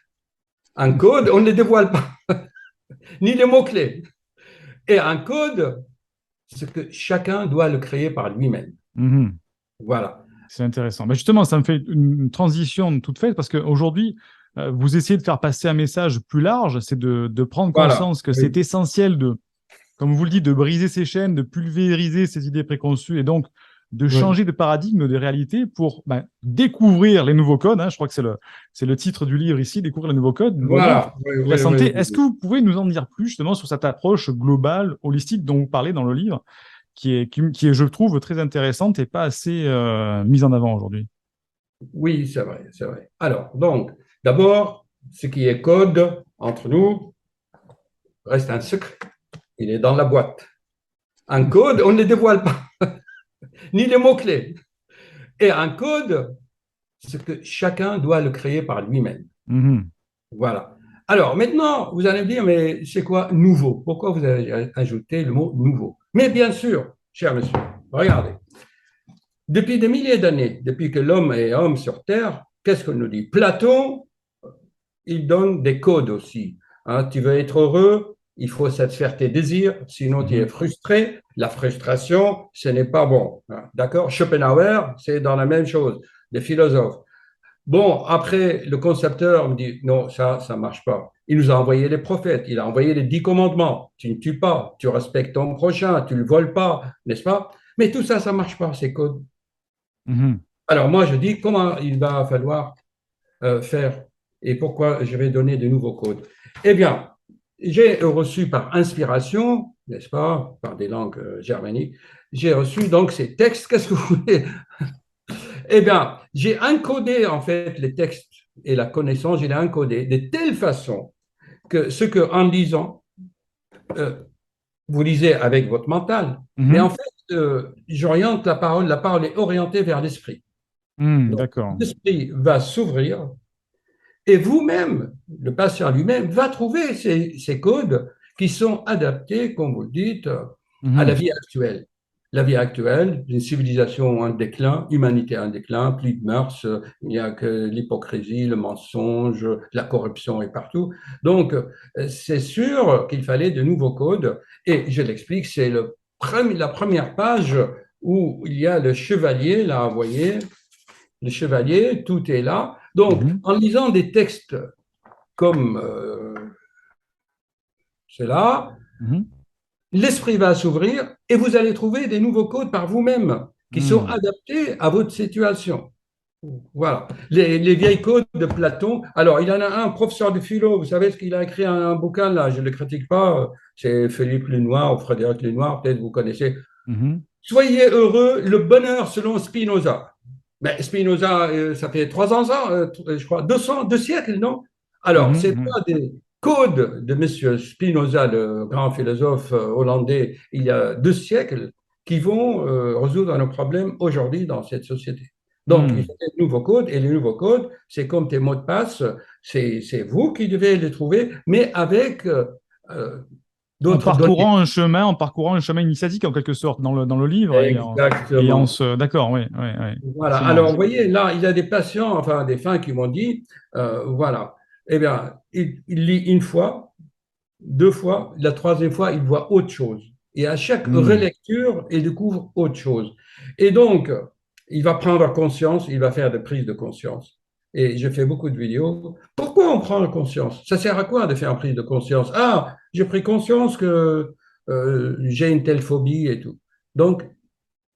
Un code, on ne le dévoile pas, ni les mots-clés. Et un code, c'est que chacun doit le créer par lui-même. Mhm. Voilà. C'est intéressant. Mais justement, ça me fait une transition toute faite parce qu'aujourd'hui, vous essayez de faire passer un message plus large, c'est de prendre Voilà. conscience que c'est Oui. essentiel de, comme vous le dites, de briser ces chaînes, de pulvériser ces idées préconçues et donc de Oui. changer de paradigme de réalité pour découvrir les nouveaux codes. Hein. Je crois que c'est le titre du livre ici, découvrir les nouveaux codes, Voilà. Oui, de la oui, oui, santé. Est-ce que oui. vous pouvez nous en dire plus justement sur cette approche globale, holistique dont vous parlez dans le livre, qui est, je trouve, très intéressante et pas assez mise en avant aujourd'hui? Oui, c'est vrai, c'est vrai. Alors, donc, d'abord, ce qui est code entre nous reste un secret. Il est dans la boîte. Un code, on ne le dévoile pas, ni les mots-clés. Et un code, c'est que chacun doit le créer par lui-même. Mhm. Voilà. Alors, maintenant, vous allez me dire, mais c'est quoi nouveau? Pourquoi vous avez ajouté le mot nouveau? Mais bien sûr, cher monsieur, regardez. Depuis des milliers d'années, depuis que l'homme est homme sur Terre, qu'est-ce qu'on nous dit? Platon, il donne des codes aussi. Hein, tu veux être heureux, il faut satisfaire tes désirs, sinon tu es Mhm. frustré. La frustration, ce n'est pas bon. Hein, d'accord? Schopenhauer, c'est dans la même chose, des philosophes. Bon, après, le concepteur me dit, non, ça marche pas. Il nous a envoyé les prophètes, il a envoyé les 10 commandements. Tu ne tues pas, tu respectes ton prochain, tu ne le voles pas, n'est-ce pas? Mais tout ça, ça marche pas, ces codes. Mhm. Alors moi, je dis, comment il va falloir faire et pourquoi je vais donner de nouveaux codes. Eh bien, j'ai reçu par inspiration, n'est-ce pas, par des langues germaniques, j'ai reçu donc ces textes. Qu'est-ce que vous voulez? Eh bien, j'ai encodé en fait les textes et la connaissance, j'ai encodé de telle façon que ce que en lisant, euh, vous lisez avec votre mental, mais en Mhm. fait, j'oriente la parole est orientée vers l'esprit. Mhm. Donc, D'accord. l'esprit va s'ouvrir. Et vous-même, le patient lui-même, va trouver ces codes qui sont adaptés, comme vous le dites, à la Mhm. vie actuelle. La vie actuelle, une civilisation en déclin, humanité en déclin, plus de mœurs, il n'y a que l'hypocrisie, le mensonge, la corruption est partout. Donc, c'est sûr qu'il fallait de nouveaux codes. Et je l'explique, c'est la première page où il y a le chevalier, là, vous voyez, le chevalier, tout est là. Donc, Mhm. en lisant des textes comme cela, Mhm. l'esprit va s'ouvrir et vous allez trouver des nouveaux codes par vous-même qui sont Mhm. adaptés à votre situation. Voilà. Les vieilles codes de Platon. Alors, il y en a un professeur de philo, vous savez ce qu'il a écrit un bouquin là, je ne le critique pas, c'est Philippe Lenoir ou Frédéric Lenoir, peut-être vous connaissez. Mhm. Soyez heureux, le bonheur selon Spinoza. Mais Spinoza, ça fait 300 ans, je crois, 200, 2 siècles, non? Alors, Mhm. c'est Mhm. pas des codes de M. Spinoza, le grand philosophe hollandais, il y a 2 siècles, qui vont résoudre nos problèmes aujourd'hui dans cette société. Donc, il Mhm. faut des nouveaux codes, et les nouveaux codes, c'est comme tes mots de passe, c'est vous qui devez les trouver, mais avec euh, d'autres données. En parcourant un chemin initiatique en quelque sorte dans le livre et en Exactement. se. D'accord, oui, oui, oui, Voilà. effectivement. Alors, vous voyez, là, il y a des patients, enfin des fins qui m'ont dit, voilà, eh bien, il lit une fois, 2 fois, la troisième fois, il voit autre chose. Et à chaque Mhm. relecture, il découvre autre chose. Et donc, il va prendre conscience, il va faire des prises de conscience. Et je fais beaucoup de vidéos. Pourquoi on prend conscience? Ça sert à quoi de faire une prise de conscience? Ah, j'ai pris conscience que j'ai une telle phobie et tout. Donc,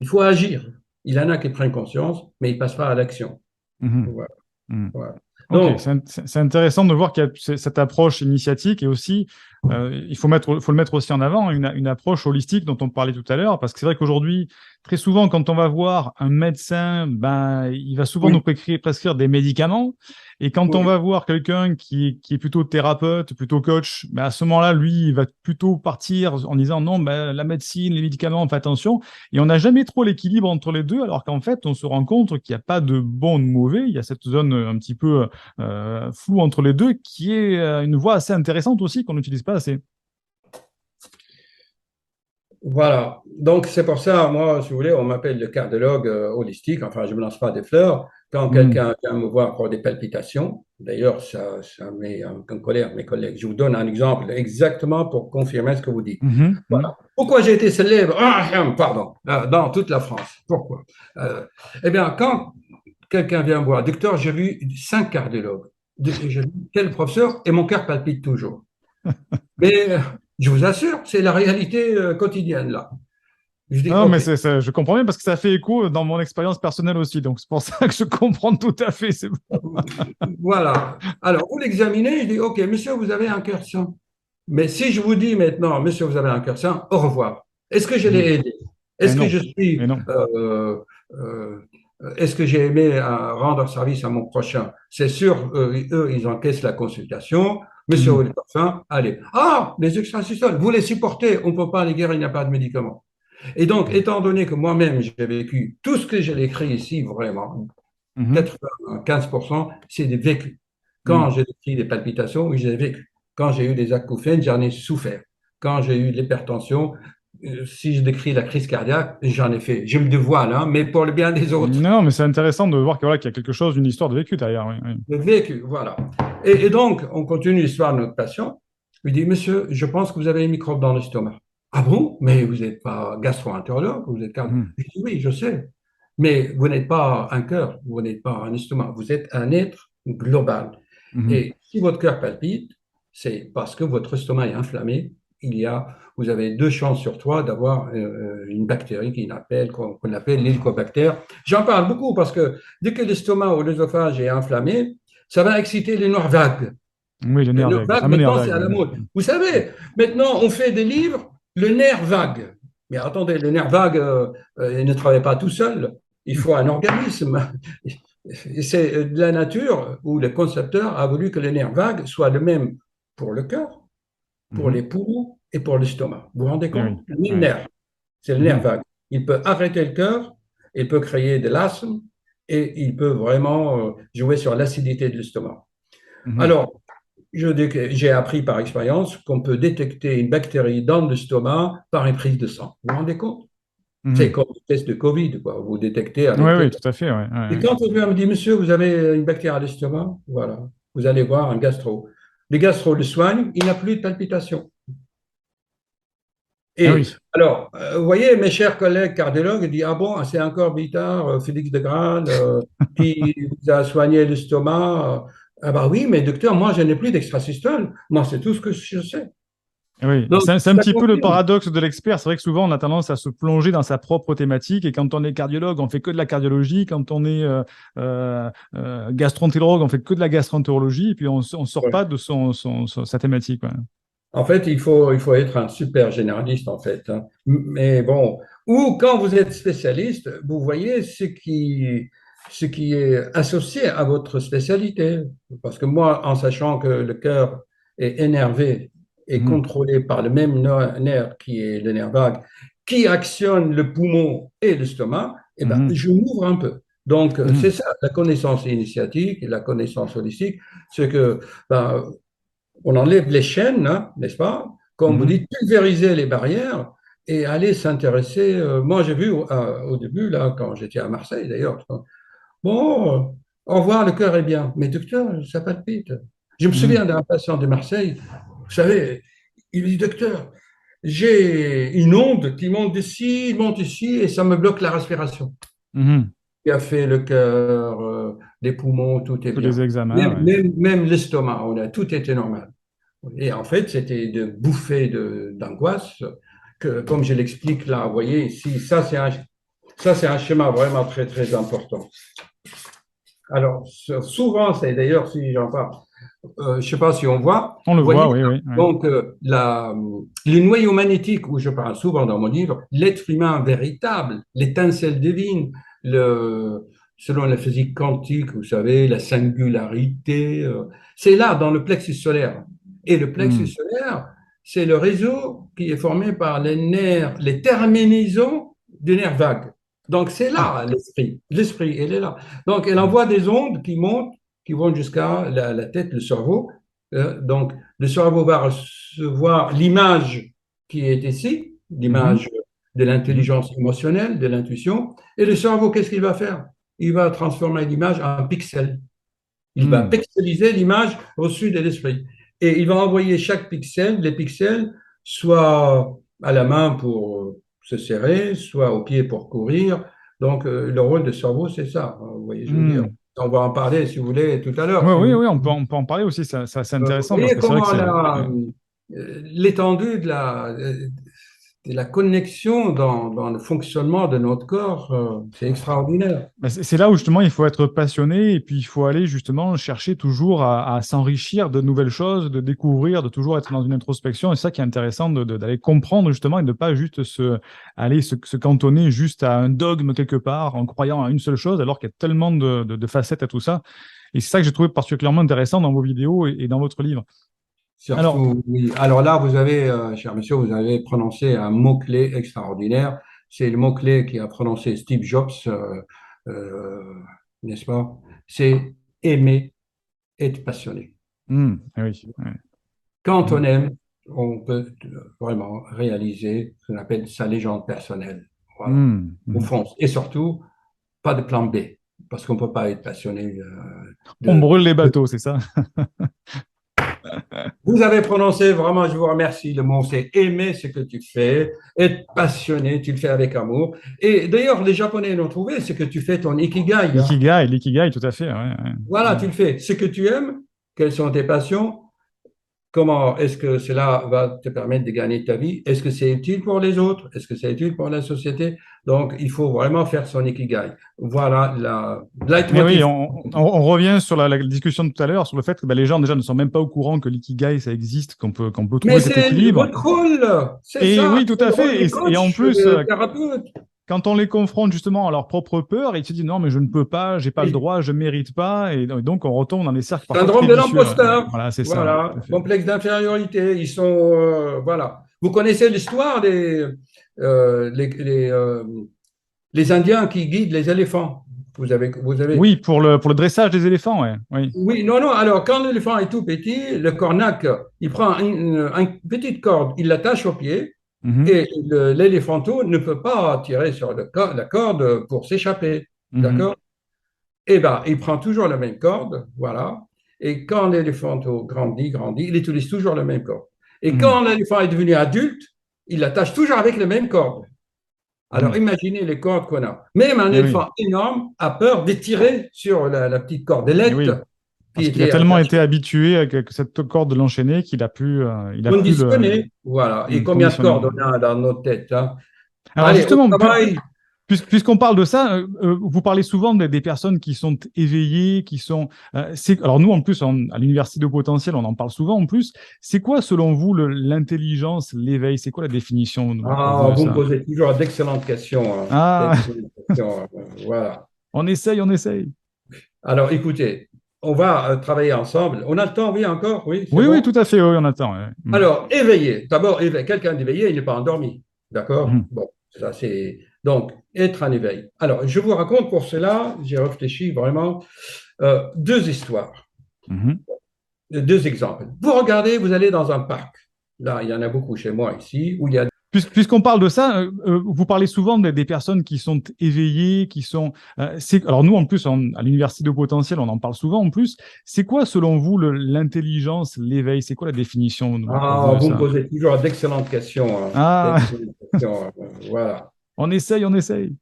il faut agir. Il y en a qui prennent conscience, mais ils ne passent pas à l'action. Mhm. Voilà. Mhm. Voilà. Ok, Donc, c'est intéressant de voir qu'il y a cette approche initiatique et aussi, il faut le mettre aussi en avant, une approche holistique dont on parlait tout à l'heure, parce que c'est vrai qu'aujourd'hui, très souvent, quand on va voir un médecin, il va souvent nous oui, prescrire des médicaments. Et quand on oui, va voir quelqu'un qui est plutôt thérapeute, plutôt coach, à ce moment-là, lui, il va plutôt partir en disant non, la médecine, les médicaments, on fait attention. Et on n'a jamais trop l'équilibre entre les deux, alors qu'en fait, on se rend compte qu'il n'y a pas de bon ou de mauvais. Il y a cette zone un petit peu flou entre les deux, qui est une voie assez intéressante aussi qu'on n'utilise pas assez. voilà. Donc, c'est pour ça, moi, si vous voulez, on m'appelle le cardiologue holistique. Enfin, je ne me lance pas des fleurs. Quand Mm. quelqu'un vient me voir pour des palpitations, d'ailleurs, ça met en colère mes collègues. Je vous donne un exemple exactement pour confirmer ce que vous dites. Mhm, mhm, Voilà. Pourquoi j'ai été célèbre, pardon, dans toute la France? Pourquoi? Euh, eh bien, quand quelqu'un vient me voir, docteur, j'ai vu 5 cardiologues. J'ai vu quel professeur et mon cœur palpite toujours. Mais je vous assure, c'est la réalité quotidienne là. Je dis, Non, mais OK. je comprends bien parce que ça fait écho dans mon expérience personnelle aussi. Donc, c'est pour ça que je comprends tout à fait. C'est bon. Voilà. Alors, vous l'examinez, je dis, OK, monsieur, vous avez un cœur sain. Mais si je vous dis maintenant, monsieur, vous avez un cœur sain, au revoir. Est-ce que je l'ai Mhm. aidé? Et Est-ce que non. je suis, Et non. euh, est-ce que j'ai aimé rendre service à mon prochain? C'est sûr, eux, ils encaissent la consultation. Monsieur, vous Mhm. êtes pas faim, allez. Ah, les extrasystole, vous les supportez, on ne peut pas les guérir, il n'y a pas de médicaments. Et donc, étant donné que moi-même, j'ai vécu tout ce que j'ai écrit ici, vraiment, Mhm. 95%, c'est des vécus. Quand Mhm. j'ai écrit des palpitations, oui, j'ai vécu. Quand j'ai eu des acouphènes, j'en ai souffert. Quand j'ai eu l'hypertension, si je décris la crise cardiaque, j'en ai fait. Je me dévoile, hein, mais pour le bien des autres. Non, mais c'est intéressant de voir qu'il y a quelque chose, une histoire de vécu derrière. Oui, oui. Le vécu, voilà. Et donc, on continue l'histoire de notre patient. Il dit, monsieur, je pense que vous avez un microbe dans l'estomac. Ah bon? Mais vous n'êtes pas gastro-entérologue, vous êtes cardio. Mhm. Je dis, oui, je sais. Mais vous n'êtes pas un cœur, vous n'êtes pas un estomac, vous êtes un être global. Mhm. Et si votre cœur palpite, c'est parce que votre estomac est inflammé. Vous avez 2 chances sur 3 d'avoir une bactérie qu'on appelle l'hélicobactère. J'en parle beaucoup parce que dès que l'estomac ou l'œsophage est inflammé, ça va exciter les nerfs vagues. Oui, le Le nerf nerf vague, le vague, fameux nerf maintenant, c'est vague. à Oui. la mode. Vous savez, maintenant, on fait des livres, le nerf vague. Mais attendez, le nerf vague, il ne travaille pas tout seul. Il faut un organisme. C'est de la nature où le concepteur a voulu que le nerf vague soit le même pour le cœur, pour les Mhm. poumons et pour l'estomac. Vous vous rendez Eh oui. compte? Le même Ouais. nerf, c'est le nerf Mhm. vague. Il peut arrêter le cœur, il peut créer de l'asthme et il peut vraiment jouer sur l'acidité de l'estomac. Mhm. Alors, j'ai appris par expérience qu'on peut détecter une bactérie dans l'estomac par une prise de sang. Vous vous rendez compte? C'est Mhm. comme le test de Covid, quoi. Vous détectez Oui, avec. oui, tout à fait. Ouais, ouais, Et ouais. quand quelqu'un me dit, monsieur, vous avez une bactérie à l'estomac, voilà, vous allez voir un gastro. Les gastro le soignent, il n'a plus de palpitations. Ah Et oui. alors, vous voyez, mes chers collègues cardiologues, ils disent, ah bon, c'est encore Bittard, Félix de Graal, qui vous a soigné l'estomac. Ah bah oui, mais docteur, moi, je n'ai plus d'extrasystole. Moi, c'est tout ce que je sais. Oui, Donc, c'est un ça petit peu le confirme. paradoxe de l'expert. C'est vrai que souvent, on a tendance à se plonger dans sa propre thématique. Et quand on est cardiologue, on fait que de la cardiologie. Quand on est gastroentérologue, on fait que de la gastroentérologie. Et puis, on ne sort pas de sa thématique. Ouais. En fait, il faut être un super généraliste, en fait, hein. Mais bon, ou quand vous êtes spécialiste, vous voyez ce qui est associé à votre spécialité. Parce que moi, en sachant que le cœur est énervé et Mhm. contrôlé par le même nerf qui est le nerf vague, qui actionne le poumon et l'estomac, eh ben, Mhm. je m'ouvre un peu. Donc, c'est Mhm. ça, la connaissance initiatique et la connaissance holistique, c'est que ben, on enlève les chaînes, hein, n'est-ce pas? Comme vous Mhm. dites, pulvériser les barrières et aller s'intéresser. Moi, j'ai vu au début, là, quand j'étais à Marseille d'ailleurs, bon, au revoir, le cœur est bien. Mais docteur, ça palpite. Je me souviens Mhm. d'un patient de Marseille, vous savez, il me dit, docteur, j'ai une onde qui monte ici, monte ici, et ça me bloque la respiration. Mhm. Il a fait le cœur, les poumons, tout est Tous les bien. examens, ouais. Même l'estomac, tout était normal. Et en fait, c'était de bouffées d'angoisse que, comme je l'explique là, vous voyez ici, ça, c'est un schéma vraiment très, très important. Alors, souvent, c'est d'ailleurs, si j'en parle, je ne sais pas si on voit, On le vous voyez, voit, oui, oui. Ouais. donc, les noyaux magnétiques, où je parle souvent dans mon livre, l'être humain véritable, l'étincelle divine, selon la physique quantique, vous savez, la singularité, c'est là, dans le plexus solaire. Et le plexus Mhm. solaire, c'est le réseau qui est formé par les nerfs, les terminaisons du nerf vague. Donc, c'est Ah. là l'esprit. L'esprit, elle est là. Donc, elle Mhm. envoie des ondes qui montent, qui vont jusqu'à la tête, le cerveau. Donc, le cerveau va recevoir l'image qui est ici, Mhm. l'image de Mhm. l'intelligence émotionnelle, de l'intuition. Et le cerveau, qu'est-ce qu'il va faire? Il va transformer l'image en pixel. Il va Mhm. pixeliser l'image reçue de l'esprit. Et il va envoyer chaque pixel, les pixels, soit à la main pour se serrer, soit au pied pour courir. Donc, le rôle de cerveau, c'est ça, hein, vous voyez, je veux dire. Mhm. On va en parler, si vous voulez, tout à l'heure. Oui, Si oui, vous oui, on peut en parler aussi. C'est vous intéressant parce voyez que c'est vrai que comment c'est. l'étendue de la connexion dans le fonctionnement de notre corps, c'est extraordinaire. Ben, c'est là où justement il faut être passionné et puis il faut aller justement chercher toujours à s'enrichir de nouvelles choses, de découvrir, de toujours être dans une introspection. Et c'est ça qui est intéressant d'aller comprendre justement et de ne pas juste se cantonner juste à un dogme quelque part en croyant à une seule chose alors qu'il y a tellement de facettes à tout ça. Et c'est ça que j'ai trouvé particulièrement intéressant dans vos vidéos et dans votre livre. Alors, Surtout, oui. Alors là, vous avez, cher monsieur, vous avez prononcé un mot-clé extraordinaire. C'est le mot-clé qui a prononcé Steve Jobs, euh, n'est-ce pas? C'est aimer, être passionné. eh oui, ouais, Quand mm, on aime, on peut vraiment réaliser ce qu'on appelle sa légende personnelle. Voilà. On mm. fonce. Et surtout, pas de plan B, parce qu'on ne peut pas être passionné On de, brûle les bateaux, c'est ça? Vous avez prononcé, vraiment, je vous remercie. Le mot, c'est aimer ce que tu fais, être passionné, tu le fais avec amour. Et d'ailleurs, les Japonais l'ont trouvé, c'est que tu fais ton ikigai, hein. L'ikigai, tout à fait. Ouais, ouais. Voilà, Mm. tu le fais. Ce que tu aimes, quelles sont tes passions, comment est-ce que cela va te permettre de gagner ta vie? Est-ce que c'est utile pour les autres? Est-ce que c'est utile pour la société? Donc, il faut vraiment faire son ikigai. Voilà la Mais oui, leitmotiv. on revient sur la discussion de tout à l'heure, sur le fait que ben, les gens déjà ne sont même pas au courant que l'ikigai, ça existe, qu'on peut Mais trouver cet c'est équilibre. votre rôle, c'est Et ça, oui, tout c'est à le rôle fait. du Et en coach, plus, thérapeute. quand on les confronte justement à leur propre peur, ils se disent non, mais je ne peux pas, j'ai pas le Oui. droit, je mérite pas. Et donc, on retombe dans des cercles parfois Syndrome très de vicieux. Ouais. l'imposteur, Voilà, c'est ça, tout voilà, à fait. complexe d'infériorité. Ils sont, voilà. Vous connaissez l'histoire des les Indiens qui guident les éléphants. Vous avez. Oui, pour le dressage des éléphants, ouais. Oui. Oui, non, non. Alors, quand l'éléphant est tout petit, le cornac, il prend une petite corde, il l'attache au pied, Mhm, et l'éléphanteau ne peut pas tirer sur la corde pour s'échapper. mhm, D'accord? Eh bien, il prend toujours la même corde, voilà. Et quand l'éléphant grandit, grandit, il utilise toujours la même corde. Et mhm, quand l'éléphant est devenu adulte, il l'attache toujours avec la même corde. Alors, mhm. imaginez les cordes qu'on a. Même un Eh oui, éléphant énorme a peur de tirer sur la petite eh cordelette oui. qui Parce qu'il a était tellement attachée, été habitué avec cette corde de l'enchaîner qu'il a pu, il a pu conditionnée. Voilà. Et combien de conditionner. cordes on a dans notre tête, hein? Alors Allez, au justement, travail. puisqu'on parle de ça, vous parlez souvent des personnes qui sont éveillées, qui sont. Alors nous, en plus, à l'Université de Potentiel, on en parle souvent en plus. C'est quoi, selon vous, l'intelligence, l'éveil? C'est quoi la définition pour vous Ah, de vous me ça? posez toujours d'excellentes questions, hein. Ah, D'excellentes questions, voilà. on essaye, on essaye. Alors, écoutez, on va travailler ensemble. On a le temps, oui, encore? Oui, c'est Oui, oui, bon? tout à fait, oui, on attend. Ouais. Alors, éveillé. D'abord, quelqu'un d'éveillé, il n'est pas endormi. D'accord? Mhm, Bon, ça c'est. Donc, être en éveil. Alors, je vous raconte pour cela, j'ai réfléchi vraiment, deux histoires, mhm, deux exemples. Vous regardez, vous allez dans un parc. Là, il y en a beaucoup chez moi ici, où il y a. Puisqu'on parle de ça, vous parlez souvent des personnes qui sont éveillées, qui sont. Alors nous, en plus, à l'Université de Potentiel, on en parle souvent en plus. C'est quoi, selon vous, l'intelligence, l'éveil? C'est quoi la définition pour vous Ah, de vous me ça? posez toujours d'excellentes questions, hein. Ah, D'excellentes questions, voilà. on essaye, on essaye.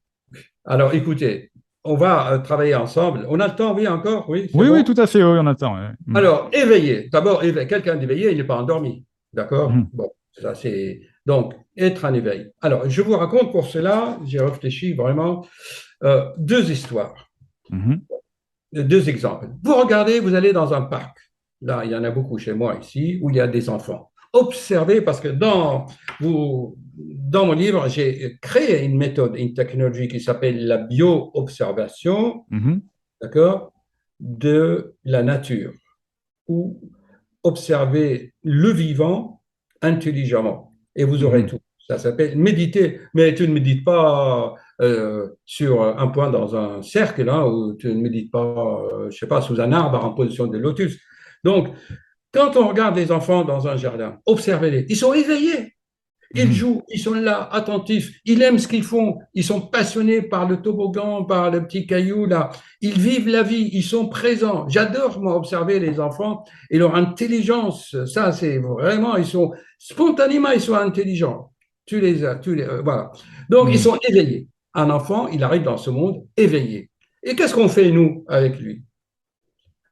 Alors, écoutez, on va travailler ensemble. On a le temps, oui, encore? Oui, c'est Oui, oui, tout bon? à fait, oui, on attend. Ouais. Alors, éveillé. D'abord, quelqu'un d'éveillé, il n'est pas endormi. D'accord? Mhm, Bon, ça c'est. Donc, être en éveil. Alors, je vous raconte pour cela, j'ai réfléchi vraiment, deux histoires, mhm, deux exemples. Vous regardez, vous allez dans un parc. Là, il y en a beaucoup chez moi ici, où il y a des enfants. Observez, parce que dans mon livre, j'ai créé une méthode, une technologie qui s'appelle la bio-observation, mhm, d'accord, de la nature, ou observer le vivant intelligemment. Et vous aurez mhm, tout. Ça s'appelle méditer. Mais tu ne médites pas sur un point dans un cercle, hein, ou tu ne médites pas, je ne sais pas, sous un arbre en position de lotus. Donc, quand on regarde les enfants dans un jardin, observez-les. Ils sont éveillés. Ils mhm, jouent, ils sont là, attentifs, ils aiment ce qu'ils font, ils sont passionnés par le toboggan, par le petit caillou là. Ils vivent la vie, ils sont présents. J'adore, moi, observer les enfants et leur intelligence. Ça, c'est vraiment, ils sont spontanément, ils sont intelligents. Voilà. Donc, ils mhm. sont éveillés. Un enfant, il arrive dans ce monde éveillé. Et qu'est-ce qu'on fait, nous, avec lui?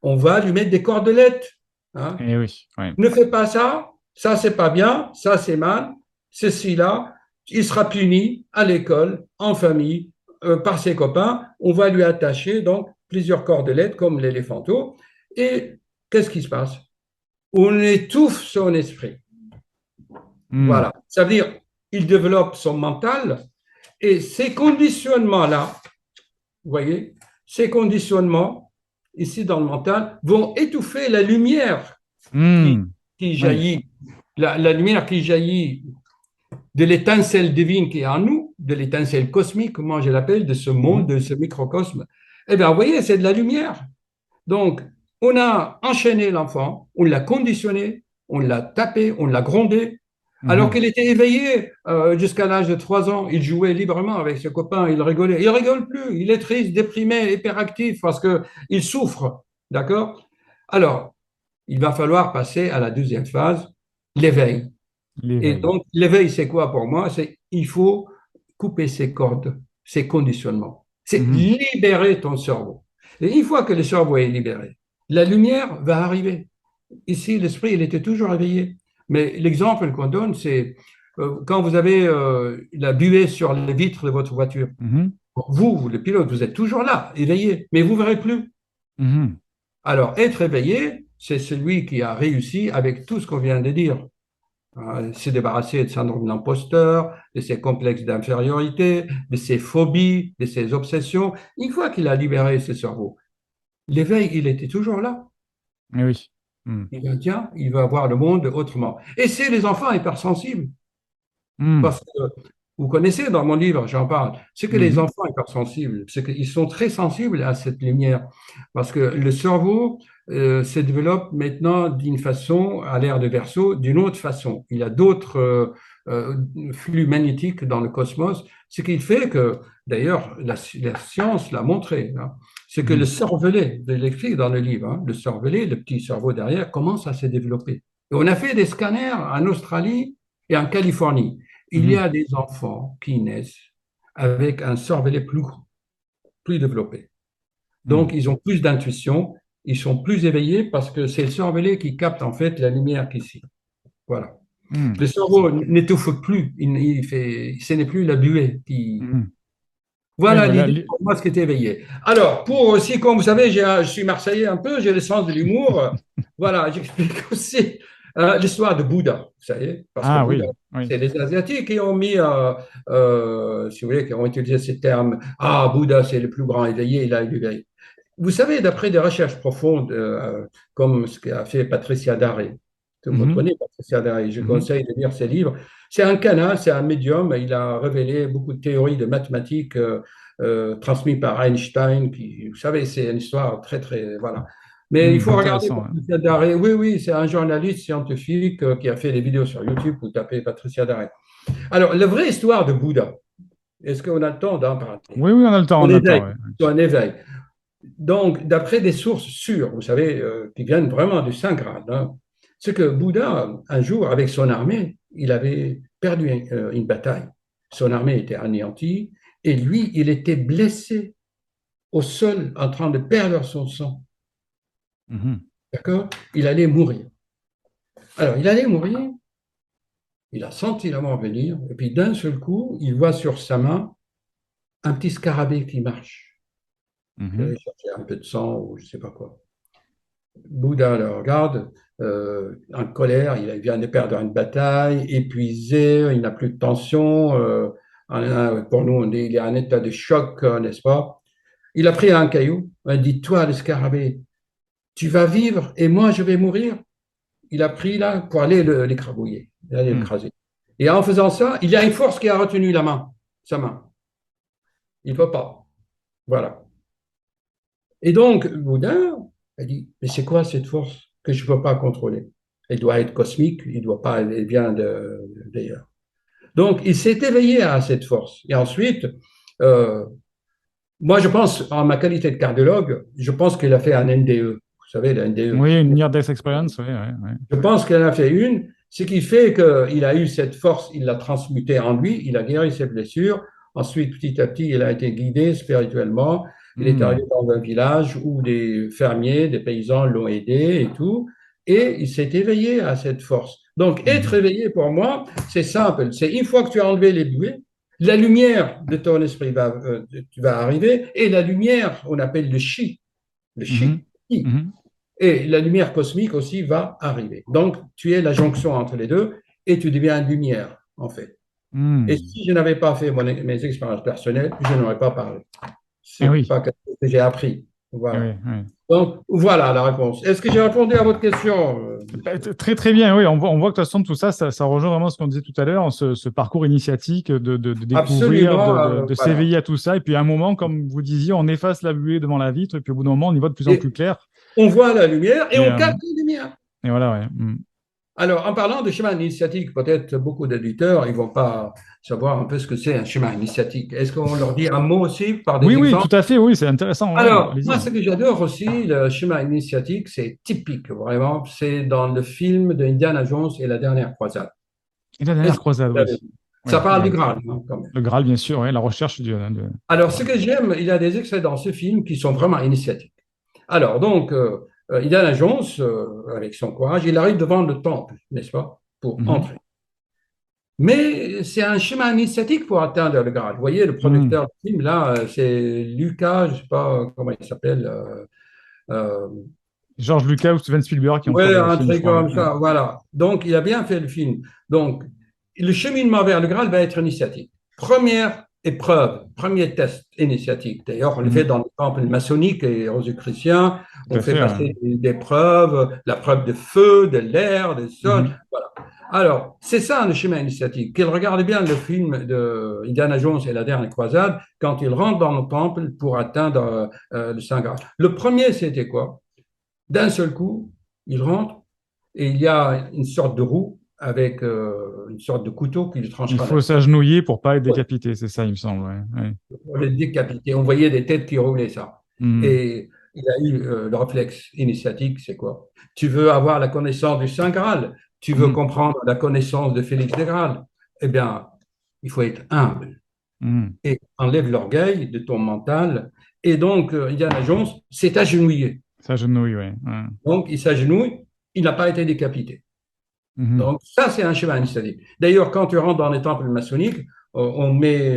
On va lui mettre des cordelettes, hein. Eh oui, ouais. Ne fais pas ça, ça c'est pas bien, ça c'est mal, ceci là. il sera puni à l'école, en famille, par ses copains. On va lui attacher donc plusieurs cordelettes comme l'éléphanteau. Et qu'est-ce qui se passe? On étouffe son esprit. Hmm. Voilà. Ça veut dire il développe son mental et ces conditionnements-là, vous voyez, ces conditionnements ici dans le mental vont étouffer la lumière qui, Hmm. qui Oui. jaillit, la lumière qui jaillit de l'étincelle divine qui est en nous, de l'étincelle cosmique, comment je l'appelle, de ce monde, Mhm. de ce microcosme. Eh bien, vous voyez, c'est de la lumière. Donc, on a enchaîné l'enfant, on l'a conditionné, on l'a tapé, on l'a grondé, alors Mhm. qu'il était éveillé jusqu'à l'âge de 3 ans. Il jouait librement avec ses copains, il rigolait. Il ne rigole plus, il est triste, déprimé, hyperactif parce qu'il souffre. D'accord? Alors, il va falloir passer à la deuxième phase, l'éveil. Et L'éveil. donc, l'éveil, c'est quoi pour moi? C'est il faut couper ses cordes, ses conditionnements. C'est Mhm. libérer ton cerveau. Et une fois que le cerveau est libéré, la lumière va arriver. Ici, l'esprit, il était toujours éveillé. Mais l'exemple qu'on donne, c'est quand vous avez la buée sur les vitres de votre voiture. Mhm. Vous, le pilote, vous êtes toujours là, éveillé, mais vous ne verrez plus. Mhm. Alors, être éveillé, c'est celui qui a réussi avec tout ce qu'on vient de dire. Se débarrasser de syndrome de l'imposteur, de ses complexes d'infériorité, de ses phobies, de ses obsessions. Une fois qu'il a libéré ce cerveau, l'éveil, il était toujours là. Eh oui. Hmm. Il va dire, il va voir le monde autrement. Et c'est les enfants hypersensibles. Hmm. Parce que vous connaissez dans mon livre, j'en parle, c'est que les Mhm. enfants hypersensibles, c'est qu'ils sont très sensibles à cette lumière. Parce que le cerveau se développe maintenant d'une façon, à l'ère de Verseau, d'une autre façon. Il y a d'autres euh, flux magnétiques dans le cosmos, ce qui fait que, d'ailleurs, la science l'a montré, hein, c'est que le Mhm. cervelet, je l'explique dans le livre, hein, le cervelet, le petit cerveau derrière, commence à se développer. Et on a fait des scanners en Australie et en Californie. Il y Mhm. a des enfants qui naissent avec un cervelet plus grand, plus développé. Donc, Hmm. ils ont plus d'intuition, ils sont plus éveillés parce que c'est le cervelet qui capte en fait la lumière qu'ici. Voilà. Hmm. Le cerveau n'étouffe plus, ce n'est plus la buée qui. Mhm. Oui, Voilà voilà. l'idée pour moi, ce qui est éveillé. Alors, pour aussi, comme vous savez, je suis marseillais un peu, j'ai le sens de l'humour. Voilà, j'explique aussi l'histoire de Bouddha, vous savez, parce que Ah Bouddha, oui, oui. c'est les Asiatiques qui ont mis, si vous voulez, qui ont utilisé ces termes. Ah, Bouddha, c'est le plus grand éveillé, il a éveillé. Vous savez, d'après des recherches profondes, comme ce qu'a fait Patricia Daré, tout le monde Mhm. connaît Patricia Daré, je Mhm. conseille de lire ses livres. C'est un canal, c'est un médium, il a révélé beaucoup de théories de mathématiques transmises par Einstein, qui, vous savez, c'est une histoire très, très, voilà. Mais il Hmm. faut regarder Intéressant, hein. Patricia Daré. Oui, oui, c'est un journaliste scientifique qui a fait des vidéos sur YouTube, vous tapez Patricia Daré. Alors, la vraie histoire de Bouddha, est-ce qu'on a le temps d'en parler? Oui, oui, on a le temps, Son on a le éveil, temps. Ouais. son éveil. Donc, d'après des sources sûres, vous savez, qui viennent vraiment du Saint-Graal, hein, c'est que Bouddha, un jour, avec son armée, il avait perdu une bataille. Son armée était anéantie et lui, il était blessé au sol en train de perdre son sang. Mhm. D'accord? Il allait mourir. Alors, il allait mourir, il a senti la mort venir, et puis d'un seul coup, il voit sur sa main un petit scarabée qui marche. Il Mhm. allait chercher un peu de sang ou je ne sais pas quoi. Bouddha le regarde, en colère, il vient de perdre une bataille, épuisé, il n'a plus de tension. Pour nous, on dit il est en état de choc, n'est-ce pas? Il a pris un caillou, il dit, toi, le scarabée, tu vas vivre et moi, je vais mourir. Il a pris là pour aller l'écrabouiller, aller Hmm. l'écraser. Et en faisant ça, il y a une force qui a retenu la main, sa main. Il ne peut pas. Voilà. Et donc, Bouddha a dit, mais c'est quoi cette force que je ne peux pas contrôler? Elle doit être cosmique, il doit pas, elle vient d'ailleurs. Donc, il s'est éveillé à cette force. Et ensuite, euh, moi, je pense, en ma qualité de cardiologue, je pense qu'il a fait un NDE. Vous savez, le NDE. Oui, une near-death experience, oui, oui, oui. Je pense qu'il en a fait une, ce qui fait qu'il a eu cette force, il l'a transmutée en lui, il a guéri ses blessures. Ensuite, petit à petit, il a été guidé spirituellement. Il est Hmm. arrivé dans un village où des fermiers, des paysans l'ont aidé et tout. et il s'est éveillé à cette force. Donc, être Mhm. éveillé pour moi, c'est simple. C'est une fois que tu as enlevé les buées, la lumière de ton esprit va arriver et la lumière, on appelle le Mhm. chi, Mhm. et la lumière cosmique aussi va arriver. Donc, tu es la jonction entre les deux et tu deviens lumière, en fait. Et Mhm. si je n'avais pas fait mes expériences personnelles, je n'aurais pas parlé. Eh C'est oui, pas quelque chose que j'ai appris. eh Voilà. oui, oui. Donc, voilà la réponse. Est-ce que j'ai répondu à votre question, Bah, monsieur? très très bien, oui. On voit que de toute façon tout ça, ça rejoint vraiment ce qu'on disait tout à l'heure, ce parcours initiatique de découvrir, Absolument, de voilà. s'éveiller à tout ça. Et puis à un moment, comme vous disiez, on efface la buée devant la vitre, et puis au bout d'un moment, on y voit de plus en plus Et clair. on voit la lumière et Et, on euh, capte la lumière. et voilà, ouais. Mm. Alors, en parlant de chemin initiatique, peut-être beaucoup d'éditeurs, ils vont pas savoir un peu ce que c'est un chemin initiatique. Est-ce qu'on leur dit un mot aussi par Oui, des oui, tout exemples? à fait, oui, c'est intéressant. Ouais, Alors, allez-y. moi, ce que j'adore aussi, le chemin initiatique, c'est typique, vraiment. C'est dans le film de Indiana Jones et la dernière croisade. Et la Est-ce dernière que croisade, vous l'avez oui. vu? Ça Oui, parle du ouais. Graal, hein, quand même. Le Graal, bien sûr, ouais, la recherche Alors, ce que j'aime, il y a des extraits dans ce film qui sont vraiment initiatiques. Alors, donc, Indiana Jones, avec son courage, il arrive devant le temple, n'est-ce pas, pour Mhm. entrer. Mais c'est un chemin initiatique pour atteindre le Graal. Vous voyez, le Mhm. producteur du film, là, c'est Lucas, je ne sais pas comment il s'appelle. Euh, George Lucas ou Steven Spielberg qui ont fait ouais, le un film, je truc crois. comme Ouais. ça, voilà. Donc, il a bien fait le film. Donc, le cheminement vers le Graal va être initiatique. Première épreuve, premier test initiatique. D'ailleurs, on le fait Mhm. dans le temple maçonnique et rosicrucien. Tout On à fait fait, ouais. passer des preuves, la preuve de feu, de l'air, du sol. Mhm. Voilà. Alors, c'est ça le chemin initiatique. Qu'il regarde bien le film de Indiana Jones et la dernière croisade quand il rentre dans le temple pour atteindre le Saint Graal. Le premier, c'était quoi? D'un seul coup, il rentre et il y a une sorte de roue avec une sorte de couteau qui lui Il tranchera la faut tête. s'agenouiller pour pas être Ouais. décapité, c'est ça, il me semble. Ouais. Ouais. On le décapité. On voyait des têtes qui roulaient ça. Mhm. Et il a eu le réflexe initiatique, c'est quoi? Tu veux avoir la connaissance du Saint Graal, tu veux Mhm. comprendre la connaissance de Félix de Graal. Eh bien, il faut être humble Mhm. et enlève l'orgueil de ton mental. Et donc, Indiana Jones s'est agenouillé. S'agenouiller, ouais. Ouais. Donc, il s'agenouille, il n'a pas été décapité. Mhm. Donc, ça, c'est un chemin initiatique. D'ailleurs, quand tu rentres dans les temples maçonniques, on met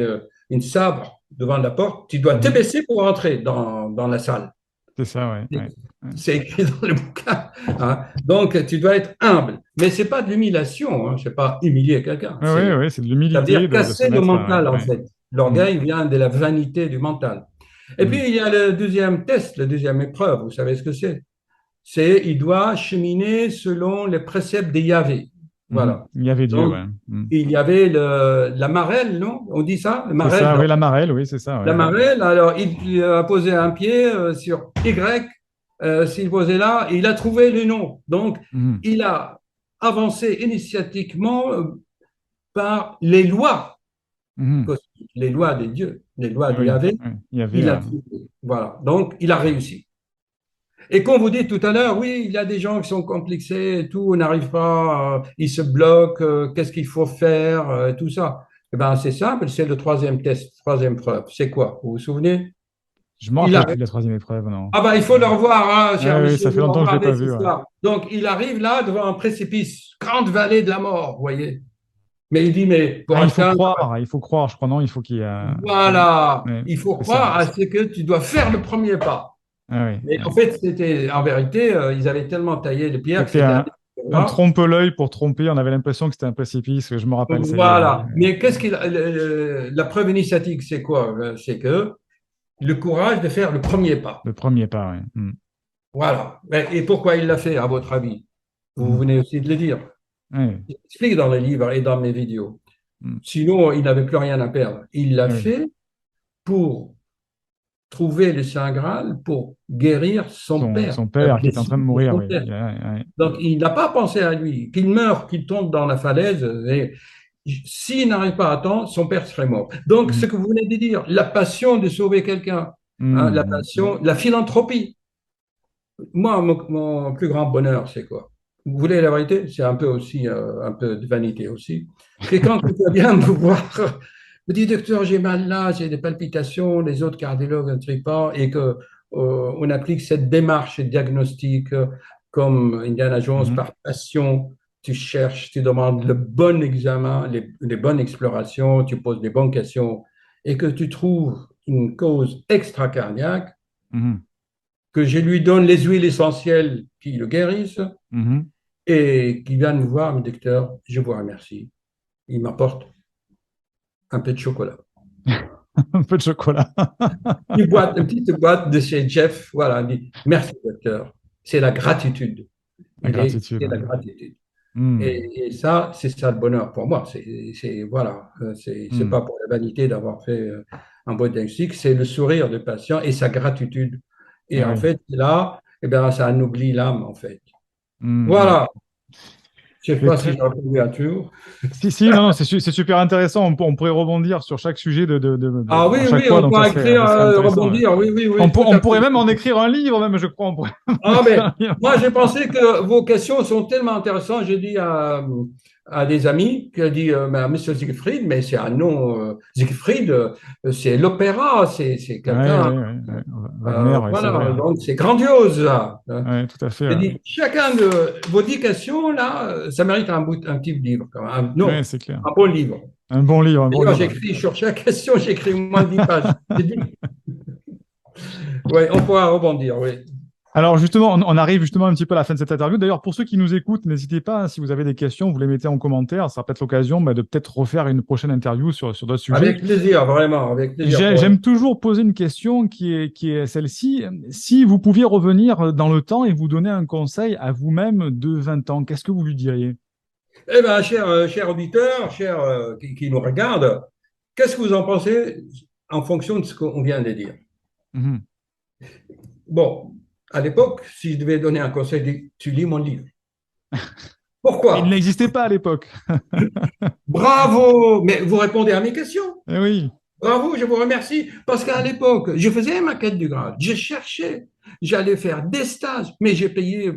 une sabre devant la porte. Tu dois te Mhm. baisser pour entrer dans la salle. C'est ça, ouais. Ouais. Ouais. C'est écrit dans le bouquin, hein. Donc, tu dois être humble. Mais ce n'est pas de l'humiliation, hein. Ce n'est pas humilier quelqu'un. Ouais, ouais, ouais, c'est de Ça veut l'humilité dire de se casser le mettre. Ouais, mental, en ouais. fait. Mhm. L'orgueil vient de la vanité du mental. Et puis, Mhm. il y a le deuxième test, la deuxième épreuve. Vous savez ce que c'est? C'est il doit cheminer selon les préceptes de Yahvé. Mhm. Voilà. Il y avait Dieu, Donc, ouais. Mhm. il y avait la marelle, non? On dit ça? La C'est marelle, ça, non. oui, la marelle, oui, c'est ça, La ouais. marelle, alors il a posé un pied sur Y, s'il posait là, et il a trouvé le nom. Donc, Mhm. il a avancé initiatiquement par les lois Mhm. cosmiques, les lois de Dieu, les lois Oui, de oui, Yahvé. oui. Il y avait. Il a trouvé. Voilà. Donc, il a réussi. Et comme vous dites tout à l'heure, oui, il y a des gens qui sont complexés et tout, on n'arrive pas, ils se bloquent, qu'est-ce qu'il faut faire, tout ça. Eh ben, c'est simple, c'est le troisième test, troisième preuve. C'est quoi? Vous vous souvenez? Je me Il rappelle arrive. plus de la troisième épreuve, non. Ah ben, il faut le revoir, hein, cher Ouais, ouais, monsieur, ça fait vous longtemps que je l'ai pas regardez ce vu, ouais. soir. Donc, il arrive là devant un précipice, grande vallée de la mort, vous voyez. Mais il dit, mais pour Ah, atteindre, il faut croire, je crois, non, il faut qu'il y a. Ouais, voilà, ouais, il faut c'est ça. croire à ce que tu dois faire le premier pas. Ah, oui, Mais en ouais. fait, c'était, en vérité, ils avaient tellement taillé les pierres que C'était c'était un un débat. trompe-l'œil pour tromper. On avait l'impression que c'était un précipice. Je me rappelle, ça y est. Ouais, Voilà. Mais qu'est-ce qu'il, la preuve initiatique, c'est quoi? C'est que le courage de faire le premier pas. le premier pas, ouais. Mm. Voilà. Et pourquoi il l'a fait, à votre avis? Vous Mhm. venez aussi de le dire. Ouais. Il explique dans les livres et dans mes vidéos. Mm. Sinon, il n'avait plus rien à perdre. Il l'a Oui. fait pour trouver le Saint Graal, pour guérir son père, Son la père qui était en blessure train de de mourir, son oui. père. Ouais. Donc, il n'a pas pensé à lui. Qu'il meure, qu'il tombe dans la falaise, et s'il n'arrive pas à temps, son père serait mort. Donc, ce Mhm. que vous venez de dire, la passion de sauver quelqu'un, hein, la Mhm. passion, la philanthropie. Moi, mon plus grand bonheur, c'est quoi? Vous voulez la vérité? C'est un peu aussi, un peu de vanité aussi. C'est quand quelqu'un vient me voir, me dit, docteur, j'ai mal là, j'ai des palpitations, les autres cardiologues ne trient pas, et que on applique cette démarche diagnostique. comme Indiana Jones, Mhm. par passion. Tu cherches, tu demandes le bon examen, les bonnes explorations, tu poses les bonnes questions et que tu trouves une cause extracardiaque, Mhm. que je lui donne les huiles essentielles qui le guérissent Mhm. et qui vient me voir, me dit, docteur, je vous remercie. Il m'apporte un peu de chocolat. Un peu de chocolat. Une petite boîte de chez Jeff, voilà, il me dit, merci docteur. C'est la gratitude. La C'est gratitude. la Ouais. gratitude. Hmm. Et ça, c'est ça le bonheur pour moi. Voilà, c'est Hmm. pas pour la vanité d'avoir fait un beau diagnostic, c'est le sourire du patient et sa gratitude. Et Eh en oui. fait, là, eh bien, ça anoblit l'âme, en fait. Hmm, hmm. Voilà. Je sais C'est pas si j'ai très... répondu à tout. Si, si, non, non, c'est super intéressant. On pourrait rebondir sur chaque sujet Ah oui, à chaque oui, fois, on donc pourra écrire, ça serait intéressant. Ouais. rebondir. Oui, oui, oui, tout On à fait. pourrait même en écrire un livre, même, je crois. On pourrait en Ah, écrire mais un livre. moi, j'ai pensé que vos questions sont tellement intéressantes. J'ai dit à des amis, qui a dit, mais, Monsieur Siegfried, mais c'est un nom, Siegfried, c'est l'opéra, c'est Ouais, quelqu'un, ouais, ouais, ouais. Wagner, ouais, c'est vrai. voilà, Hein. donc c'est grandiose, là. Ouais, tout à fait. J'ai Ouais, dit, chacun de vos 10 questions, là, ça mérite un petit livre, quand même. ouais, Non, c'est clair. un bon livre. Un bon livre, un bon D'ailleurs, livre. j'écris sur chaque question, j'écris au moins 10 pages. J'ai dit, oui, on pourra rebondir, oui. Alors justement, on arrive justement un petit peu à la fin de cette interview. D'ailleurs, pour ceux qui nous écoutent, n'hésitez pas, hein, si vous avez des questions, vous les mettez en commentaire. Ça sera peut-être l'occasion de peut-être refaire une prochaine interview sur d'autres sujets. Avec plaisir, vraiment, avec plaisir. J'aime toujours poser une question qui est celle-ci. Si vous pouviez revenir dans le temps et vous donner un conseil à vous-même de 20 ans, qu'est-ce que vous lui diriez? Eh bien, cher auditeur, qui nous regarde, qu'est-ce que vous en pensez en fonction de ce qu'on vient de dire? Mhm. Bon, à l'époque, si je devais donner un conseil, tu lis mon livre. Il Pourquoi? n'existait pas à l'époque. Bravo! Mais vous répondez à mes questions. Eh oui. Bravo, je vous remercie. Parce qu'à l'époque, je faisais ma quête du Graal. Je cherchais. J'allais faire des stages, mais j'ai payé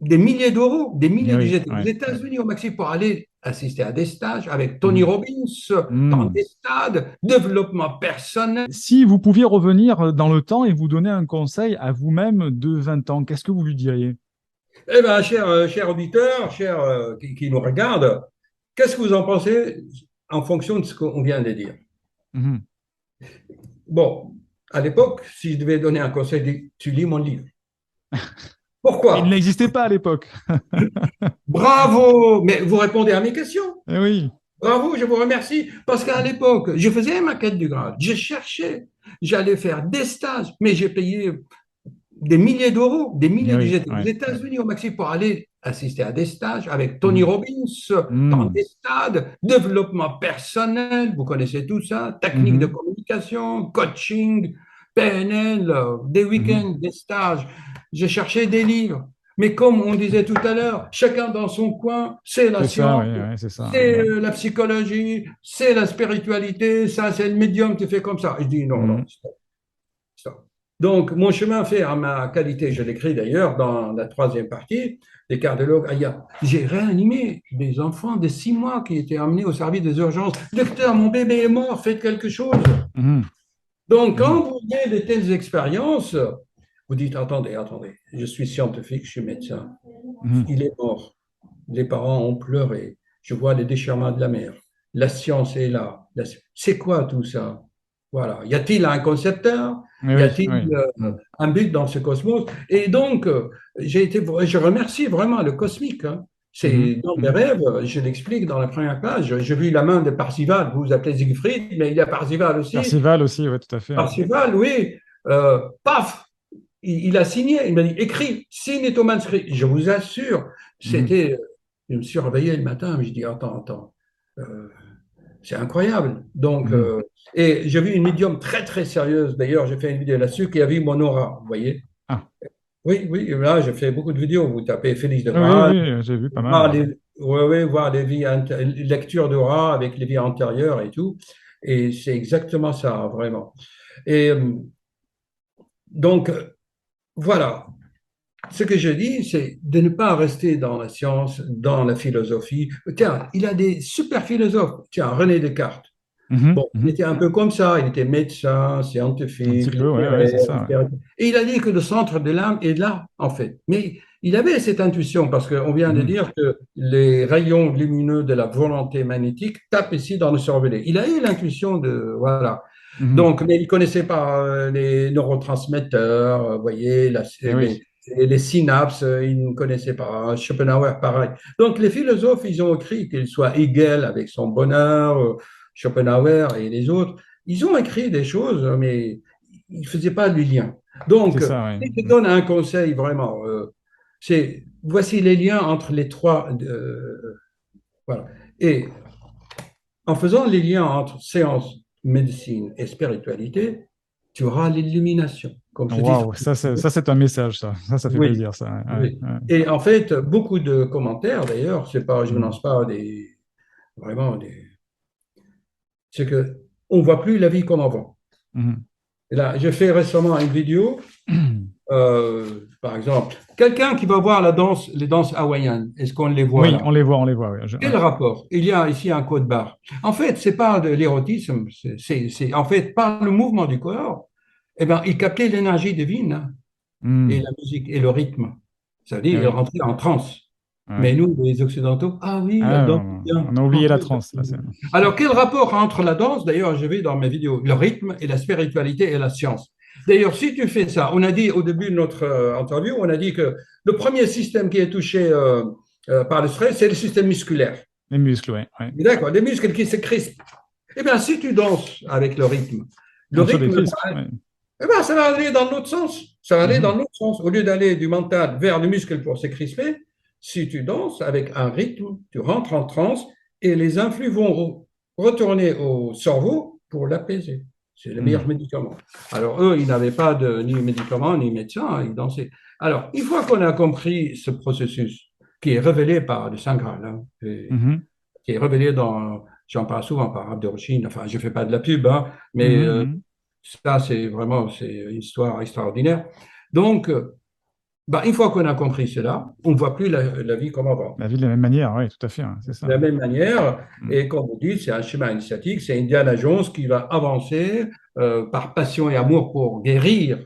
des milliers d'euros, des Eh milliers. oui. J'étais aux Ouais, ouais. États-Unis au Mexique pour aller assister à des stages avec Tony Mhm. Robbins dans Mhm. des stades, développement personnel. Si vous pouviez revenir dans le temps et vous donner un conseil à vous-même de 20 ans, qu'est-ce que vous lui diriez? Eh bien, cher auditeur, qui nous regarde, qu'est-ce que vous en pensez en fonction de ce qu'on vient de dire? Mhm. Bon, à l'époque, si je devais donner un conseil, tu lis mon livre. Il Pourquoi? n'existait pas à l'époque. Bravo! Mais vous répondez à mes questions. Eh oui. Bravo, je vous remercie. Parce qu'à l'époque, je faisais ma quête du Graal. Je cherchais. J'allais faire des stages, mais j'ai payé des milliers d'euros, des Eh milliers. oui. J'étais aux Ouais, ouais. États-Unis au Mexique pour aller assister à des stages avec Tony Mhm. Robbins dans Mhm. des stades, développement personnel, vous connaissez tout ça, technique de Mhm. communication, coaching, PNL, des Mhm. week-ends, des stages. J'ai cherché des livres. Mais comme on disait tout à l'heure, chacun dans son coin, c'est la C'est ça, science, oui, ouais, c'est ça. c'est la psychologie, c'est la spiritualité, ça c'est le médium qui fait comme ça. Et je dis non, non, Mhm. stop, stop. Donc, mon chemin fait à ma qualité, je l'écris d'ailleurs dans la troisième partie, des cardiologues ailleurs. J'ai réanimé des enfants de 6 mois qui étaient amenés au service des urgences. Docteur, mon bébé est mort, faites quelque chose. Mhm. Donc, Mhm. quand vous avez de telles expériences, vous dites, attendez, attendez, je suis scientifique, je suis médecin. Mhm. Il est mort. Les parents ont pleuré. Je vois les déchirements de la mer. La science est là. C'est quoi tout ça? Voilà. Y a-t-il un concepteur? Eh Y oui, a-t-il oui. Mhm. un but dans ce cosmos? Et donc, je remercie vraiment le cosmique. Hein. Mhm. C'est dans mes Mhm. rêves, je l'explique dans la première page. J'ai vu la main de Parzival, vous vous appelez Siegfried, mais il y a Parzival aussi. Percival aussi, oui, tout à fait. Ouais. Parzival, oui, paf, il a signé, il m'a dit, écris, signe ton manuscrit. Je vous assure, Mhm. c'était, je me suis réveillé le matin, je dis, attends, euh, c'est incroyable. Donc, Mhm. et j'ai vu une médium très, très sérieuse, d'ailleurs, j'ai fait une vidéo là-dessus, qui a vu mon aura, vous voyez. Ah, Oui, oui, là, j'ai fait beaucoup de vidéos, vous tapez Félix de oui, Graal, oui, j'ai vu pas mal. voir Ouais. voir les vies, lecture d'aura avec les vies antérieures et tout, et c'est exactement ça, vraiment. Et donc, voilà. Ce que je dis, c'est de ne pas rester dans la science, dans la philosophie. Tiens, il y a des super philosophes. Tiens, René Descartes. Mhm, Bon, il mhm. était un peu comme ça, il était médecin, Un petit scientifique, peu, ouais, ouais, c'est littéraire, ça. Ouais. et il a dit que le centre de l'âme est là, en fait. Mais il avait cette intuition, parce qu'on vient de Mhm, dire que les rayons lumineux de la volonté magnétique tapent ici dans le cervelet. Il a eu l'intuition de, voilà. mhm. Donc, mais il ne connaissait pas les neurotransmetteurs, vous voyez, Eh oui, les synapses, il ne connaissait pas. Schopenhauer, pareil. Donc, les philosophes, ils ont écrit, qu'il soit Hegel avec son bonheur, Schopenhauer et les autres, ils ont écrit des choses, mais ils ne faisaient pas du lien. c'est Donc, ça, ouais. si je donne un conseil vraiment, c'est voici les liens entre les trois. Voilà. Et en faisant les liens entre science, médecine et spiritualité, tu auras l'illumination, comme je dis. Waouh, ça, c'est un message, ça. Ça fait Oui, plaisir, ça. Ouais, oui. ouais, ouais. Et en fait, beaucoup de commentaires, d'ailleurs, c'est pas, je ne Mhm, lance pas des, vraiment des, c'est que on voit plus la vie comme avant. mhm. Et là, j'ai fait récemment une vidéo, par exemple, quelqu'un qui va voir les danses hawaïennes, est-ce qu'on les voit Oui, là? on les voit, ouais. Quel rapport? Il y a ici un code barre. En fait, c'est pas de l'érotisme, en fait par le mouvement du corps, eh ben, il captait l'énergie divine, hein, et Mhm. la musique et le rythme. Ça veut dire Eh il oui, rentrait en transe. Mais ouais. nous, les Occidentaux, ah oui, la Ah, danse, bien. on a oublié la transe, là. Alors, quel rapport entre la danse, d'ailleurs, je vais dans mes vidéos, le rythme et la spiritualité et la science. D'ailleurs, si tu fais ça, on a dit au début de notre interview, on a dit que le premier système qui est touché par le stress, c'est le système musculaire. Les muscles, ouais, ouais. D'accord, les muscles qui se crispent. Eh bien, si tu danses avec le On se rythme, décrispe, ouais. eh ben, ça va aller dans l'autre sens. Ça va aller dans Mhm, l'autre sens. Au lieu d'aller du mental vers le muscle pour se crisper, si tu danses avec un rythme, tu rentres en transe et les influx vont retourner au cerveau pour l'apaiser. C'est le meilleur mhm. médicament. Alors, eux, ils n'avaient pas ni médicament, ni médecin, hein, ils dansaient. Alors, une fois qu'on a compris ce processus, qui est révélé par le Saint Graal, hein, Mhm, qui est révélé dans, j'en parle souvent par Abdurrahim, enfin, je ne fais pas de la pub, hein, mhm, mais mhm. ça, c'est une histoire extraordinaire. Donc, bah, une fois qu'on a compris cela, on ne voit plus la vie comme avant. La vie de la même manière, oui, tout à fait, hein, c'est ça. De la même manière, Mhm. et comme vous dites, c'est un schéma initiatique, c'est Indiana Jones qui va avancer par passion et amour pour guérir,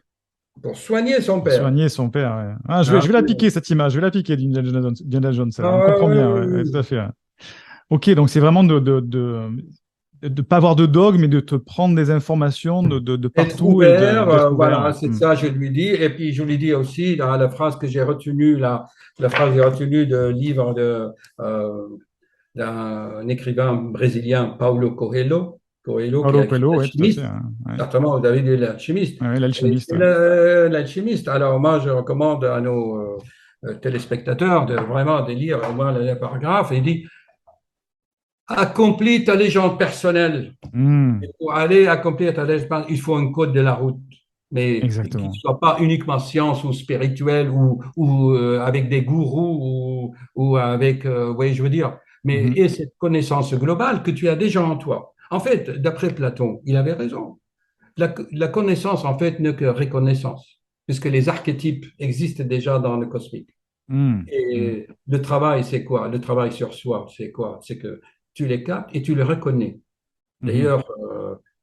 pour soigner son Pour père. soigner son père, ouais. Ah, Hein? je vais la piquer, cette image, je vais la piquer d'Indiana Jones, Ah, on comprend ouais, bien, ouais, ouais, ouais, tout ouais. à fait. Ouais. Ok, donc c'est vraiment de pas avoir de dogme, mais de te prendre des informations de Être partout et ouvert, d'être ouvert, ouais. voilà, c'est Mhm. ça, je lui dis. Et puis, je lui dis aussi, dans la phrase que j'ai retenue, la phrase que j'ai retenue de livre euh, d'un écrivain brésilien, Paulo Coelho, Coelho qui a Paulo écrit Coelho, ouais, tout à fait. L'Alchimiste. Ouais, Certainement, vous avez lu L'Alchimiste. ouais, Et l'alchimiste, c'est ouais. l'Alchimiste. Alors, moi, je recommande à nos téléspectateurs de vraiment de lire au moins le paragraphe. Il dit, accomplis ta légende personnelle. Et Mhm. pour aller accomplir ta légende, il faut un code de la route, mais qui ne Exactement. soit pas uniquement science ou spirituel ou avec des gourous ou avec, vous voyez, je veux dire, mais Mhm. et cette connaissance globale que tu as déjà en toi. En fait, d'après Platon, il avait raison. La connaissance, en fait, n'est que reconnaissance, puisque les archétypes existent déjà dans le cosmique. Mhm. Mhm. Et le travail, c'est quoi? Le travail sur soi, c'est quoi? C'est que tu les captes et tu les reconnais. Mhm. D'ailleurs,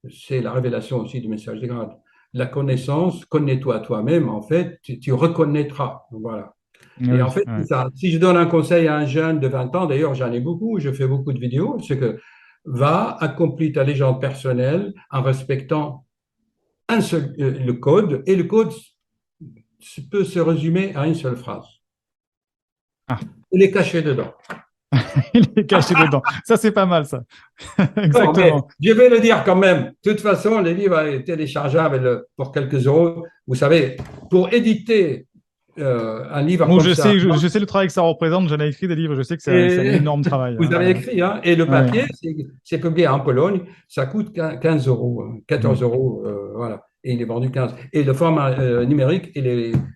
c'est la révélation aussi du message des grades. La connaissance, connais-toi toi-même, en fait, tu reconnaîtras. Voilà. Ah Et en oui, fait, c'est ouais. ça. Si je donne un conseil à un jeune de 20 ans, d'ailleurs, j'en ai beaucoup, je fais beaucoup de vidéos, c'est que va, accomplis ta légende personnelle en respectant un seul, le code, et le code peut se résumer à une seule phrase. Ah, Il est caché dedans. il est caché dedans. Ça, c'est pas mal, ça. Non, mais Exactement. je vais le dire quand même. De toute façon, les livres sont téléchargeables pour quelques euros. Vous savez, pour éditer un livre Bon, comme ça, je sais le travail que ça représente. J'en ai écrit des livres. Je sais que c'est un et énorme travail, vous avez hein. écrit, hein, et le Ouais. papier, c'est publié en Pologne, ça coûte 15 euros, hein, 14 Mhm. euros, voilà, et il est vendu 15. Et le format numérique, il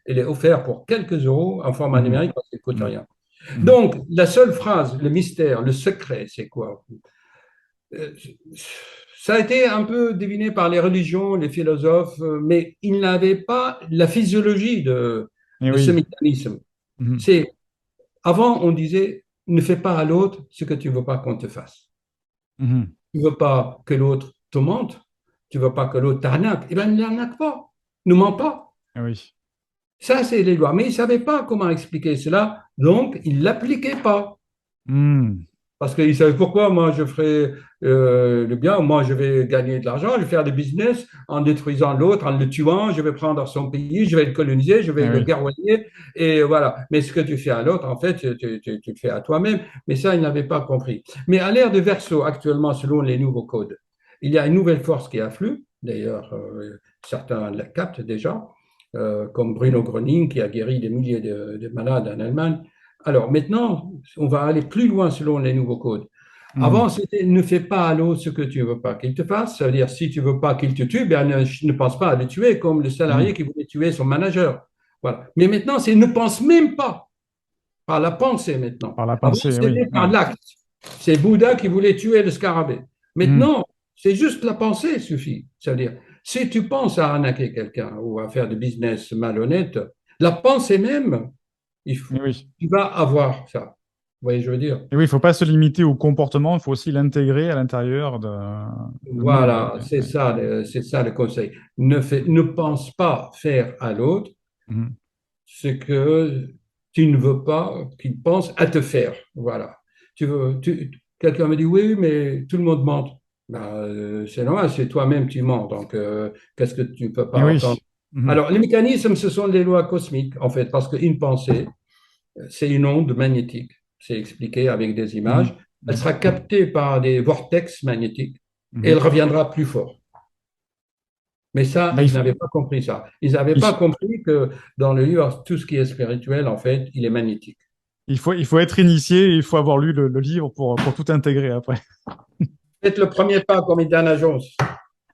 est offert pour quelques euros en format Mhm. numérique parce qu'il ne coûte Mhm. rien. Mhm. Donc, la seule phrase, le mystère, le secret, c'est quoi? Euh, Ça a été un peu deviné par les religions, les philosophes, mais ils n'avaient pas la physiologie Et de ce oui. mécanisme. Mhm. C'est avant, on disait ne fais pas à l'autre ce que tu ne veux pas qu'on te fasse. Mhm. Tu veux pas que l'autre te mente, tu veux pas que l'autre t'arnaque, eh bien, ne l'arnaque pas, ne ment pas. Ah oui. Ça, c'est les lois. Mais il ne savait pas comment expliquer cela, donc il ne l'appliquait pas. Hmm. Parce qu'il savait pourquoi moi je ferais le bien, moi je vais gagner de l'argent, je vais faire des business en détruisant l'autre, en le tuant, je vais prendre son pays, je vais le coloniser, je vais Ah le oui. guerroyer, et voilà. Mais ce que tu fais à l'autre, en fait, tu le fais à toi-même. Mais ça, il n'avait pas compris. Mais à l'ère de Verseau, actuellement, selon les nouveaux codes, il y a une nouvelle force qui afflue. D'ailleurs, certains la captent déjà, comme Bruno Gröning, qui a guéri des milliers de malades en Allemagne. Alors maintenant, on va aller plus loin selon les nouveaux codes. Hmm. Avant, c'était ne fais pas à l'autre ce que tu ne veux pas qu'il te fasse. Ça veut dire, si tu ne veux pas qu'il te tue, ben, ne pense pas à le tuer, comme le Hmm. salarié qui voulait tuer son manager. Voilà. Mais maintenant, c'est ne pense même pas, par la pensée maintenant. Par la Avant, pensée, oui. c'était par Oui. l'acte. C'est Bouddha qui voulait tuer le scarabée. Hmm. Maintenant, c'est juste la pensée suffit. Ça veut dire, si tu penses à arnaquer quelqu'un ou à faire du business malhonnête, la pensée même, Et oui. tu vas avoir ça. Vous voyez, je veux dire. Et oui, il ne faut pas se limiter au comportement, il faut aussi l'intégrer à l'intérieur de nous. Oui. Voilà, Oui. c'est Oui. ça, c'est ça le conseil. Ne pense pas faire à l'autre Hmm. ce que tu ne veux pas qu'il pense à te faire. Voilà. Quelqu'un me dit oui, mais tout le monde ment. Ben, c'est normal, c'est toi-même qui mens. Donc, qu'est-ce que tu ne peux Et pas entendre? oui. Hmm. Alors, les mécanismes, ce sont les lois cosmiques, en fait, parce qu'une pensée, c'est une onde magnétique. C'est expliqué avec des Hmm. images. Elle Hmm. sera captée par des vortex magnétiques et Hmm. elle reviendra plus fort. Mais ça, Là, ils n'avaient pas compris ça. Ils n'avaient il pas f- compris que dans le livre, tout ce qui est spirituel, en fait, il est magnétique. il faut être initié et il faut avoir lu le livre pour tout intégrer après. Faites le premier pas comme Indiana Jones.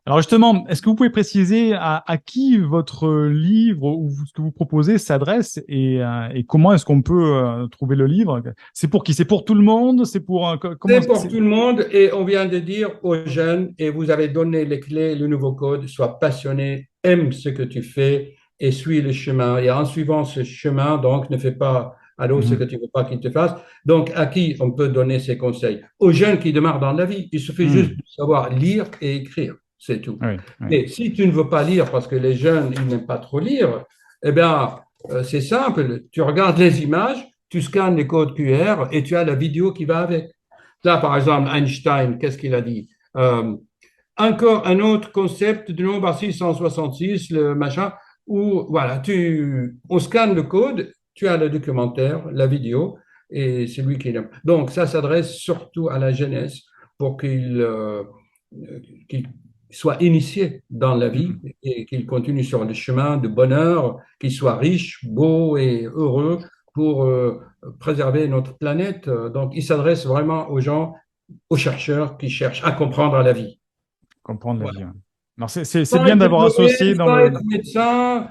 Alors justement, est-ce que vous pouvez préciser à qui votre livre ou ce que vous proposez s'adresse et comment est-ce qu'on peut trouver le livre? C'est pour qui? C'est pour tout le monde? C'est pour comment C'est pour c'est... tout le monde et on vient de dire aux jeunes, et vous avez donné les clés, le nouveau code, sois passionné, aime ce que tu fais et suis le chemin. Et en suivant ce chemin, donc ne fais pas à l'autre ce que Mhm. tu ne veux pas qu'il te fasse. Donc à qui on peut donner ces conseils? Aux jeunes qui démarrent dans la vie. Il suffit juste Mhm. de savoir lire et écrire, c'est tout. Oui, oui. Mais si tu ne veux pas lire parce que les jeunes, ils n'aiment pas trop lire, eh bien, c'est simple. Tu regardes les images, tu scannes les codes QR et tu as la vidéo qui va avec. Là, par exemple, Einstein, qu'est-ce qu'il a dit? Encore un autre concept du nombre à 666, le machin, où voilà, on scanne le code, tu as le documentaire, la vidéo, et c'est lui qui l'aime. Donc, ça s'adresse surtout à la jeunesse pour qu'il soit initié dans la vie Mhm. et qu'il continue sur le chemin de bonheur, qu'il soit riche, beau et heureux pour préserver notre planète. Donc, il s'adresse vraiment aux gens, aux chercheurs qui cherchent à comprendre la vie. Comprendre la vie. Voilà. Ouais. Alors c'est Sans bien être d'avoir diplômé, associé dans sans le... être médecin,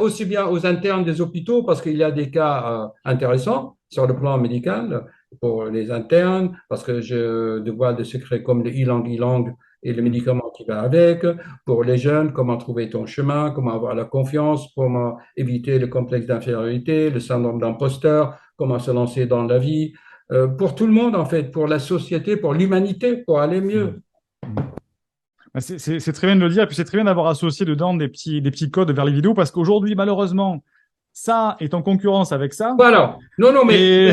aussi bien aux internes des hôpitaux, parce qu'il y a des cas intéressants sur le plan médical pour les internes, parce que je dévoile des secrets comme le ylang-ylang et le Mhm. médicament qui va avec. Pour les jeunes, comment trouver ton chemin, comment avoir la confiance, comment éviter le complexe d'infériorité, le syndrome d'imposteur, comment se lancer dans la vie. Pour tout le monde, en fait, pour la société, pour l'humanité, pour aller Mhm. mieux. Mhm. Bah, c'est très bien de le dire, et puis c'est très bien d'avoir associé dedans des petits codes vers les vidéos, parce qu'aujourd'hui, malheureusement, ça est en concurrence avec ça, Voilà. Non, non, mais et, et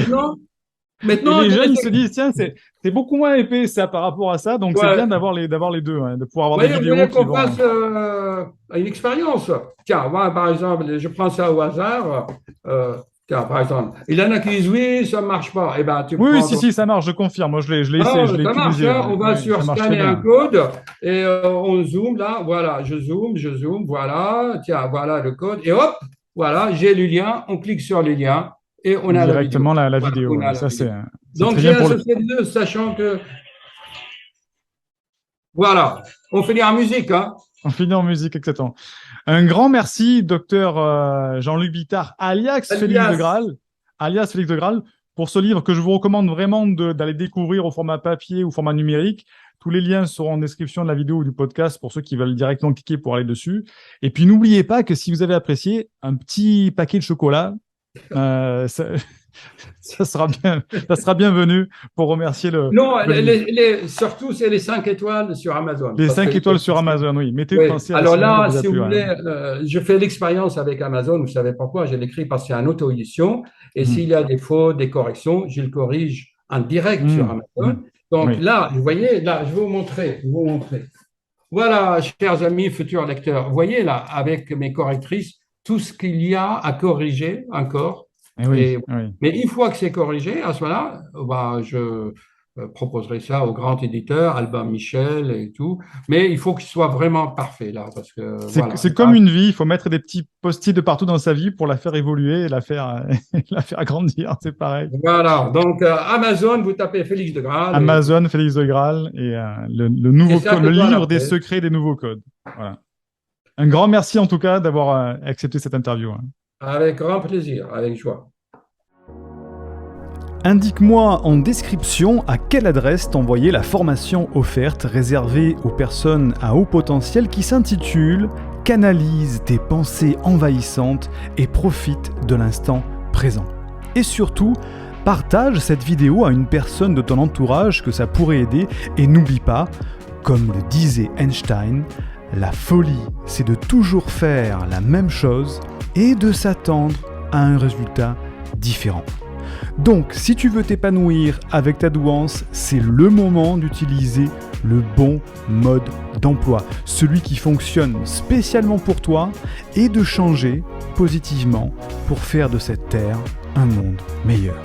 maintenant, les jeunes, ils se disent, tiens, c'est beaucoup moins épais ça par rapport à ça, donc c'est bien ouais. d'avoir les deux, hein, de pouvoir avoir des Vous vidéos voyez qui qu'on vont... fasse une expérience. Tiens, moi, par exemple, je prends ça au hasard. Euh, Tiens, par exemple, il y en a qui disent oui, ça ne marche pas. Eh bien, tu Oui, oui, prends si, ton. si, ça marche, je confirme. Moi, je l'ai essayé, Non, je l'ai ça marche, utilisé. hein. Ouais, On va ouais, ça sur marche très scanner un bien. code et on zoome là. Voilà, je zoome, voilà. Tiens, voilà le code. Et hop, voilà, j'ai le lien. On clique sur le lien et on a la vidéo. Directement la Voilà, vidéo. on a Ouais. la Ça, vidéo. c'est Donc, très j'ai bien pour le... associé les deux, sachant que, voilà, on finit en musique, hein. On finit en musique, exactement. Un grand merci, docteur Jean-Luc Bittard, Alias. alias Félix de Graal, pour ce livre que je vous recommande vraiment d'aller découvrir au format papier ou format numérique. Tous les liens seront en description de la vidéo ou du podcast pour ceux qui veulent directement cliquer pour aller dessus. Et puis n'oubliez pas que si vous avez apprécié, un petit paquet de chocolat, Ça, ça sera bienvenu pour remercier Non, le surtout, c'est les 5 étoiles sur Amazon. les Parce 5 que, étoiles sur Amazon, oui. oui. Pensez à Alors laisser une note, ça là, vous a si vous plu. voulez, je fais l'expérience avec Amazon. Vous savez pourquoi? Je l'écris parce que c'est un auto-édition. Et s'il Mhm. y a des fautes, des corrections, je le corrige en direct sur Mhm. Amazon. Mhm. Donc Oui, là, vous voyez, là, je vais vous montrer. Je vais vous montrer. Voilà, chers amis, futurs lecteurs. Vous voyez là, avec mes correctrices, tout ce qu'il y a à corriger encore. eh oui, Et, oui. mais une fois que c'est corrigé, à ce moment-là, bah, je proposerai ça au grand éditeur, Albin Michel et tout. Mais il faut qu'il soit vraiment parfait là, parce que voilà. C'est comme une vie, il faut mettre des petits post-it de partout dans sa vie pour la faire évoluer et la faire grandir, c'est pareil. Voilà. Donc, Amazon, vous tapez Félix de Graal Amazon, Félix de Graal et et 5 le étoiles livre des après. secrets des nouveaux codes. Voilà. Un grand merci en tout cas d'avoir accepté cette interview, hein. Avec grand plaisir, avec joie. Indique-moi en description à quelle adresse t'envoyer la formation offerte réservée aux personnes à haut potentiel qui s'intitule « Canalise tes pensées envahissantes et profite de l'instant présent ». Et surtout, partage cette vidéo à une personne de ton entourage que ça pourrait aider et n'oublie pas, comme le disait Einstein, la folie c'est de toujours faire la même chose et de s'attendre à un résultat différent. Donc, si tu veux t'épanouir avec ta douance, c'est le moment d'utiliser le bon mode d'emploi, celui qui fonctionne spécialement pour toi, et de changer positivement pour faire de cette terre un monde meilleur.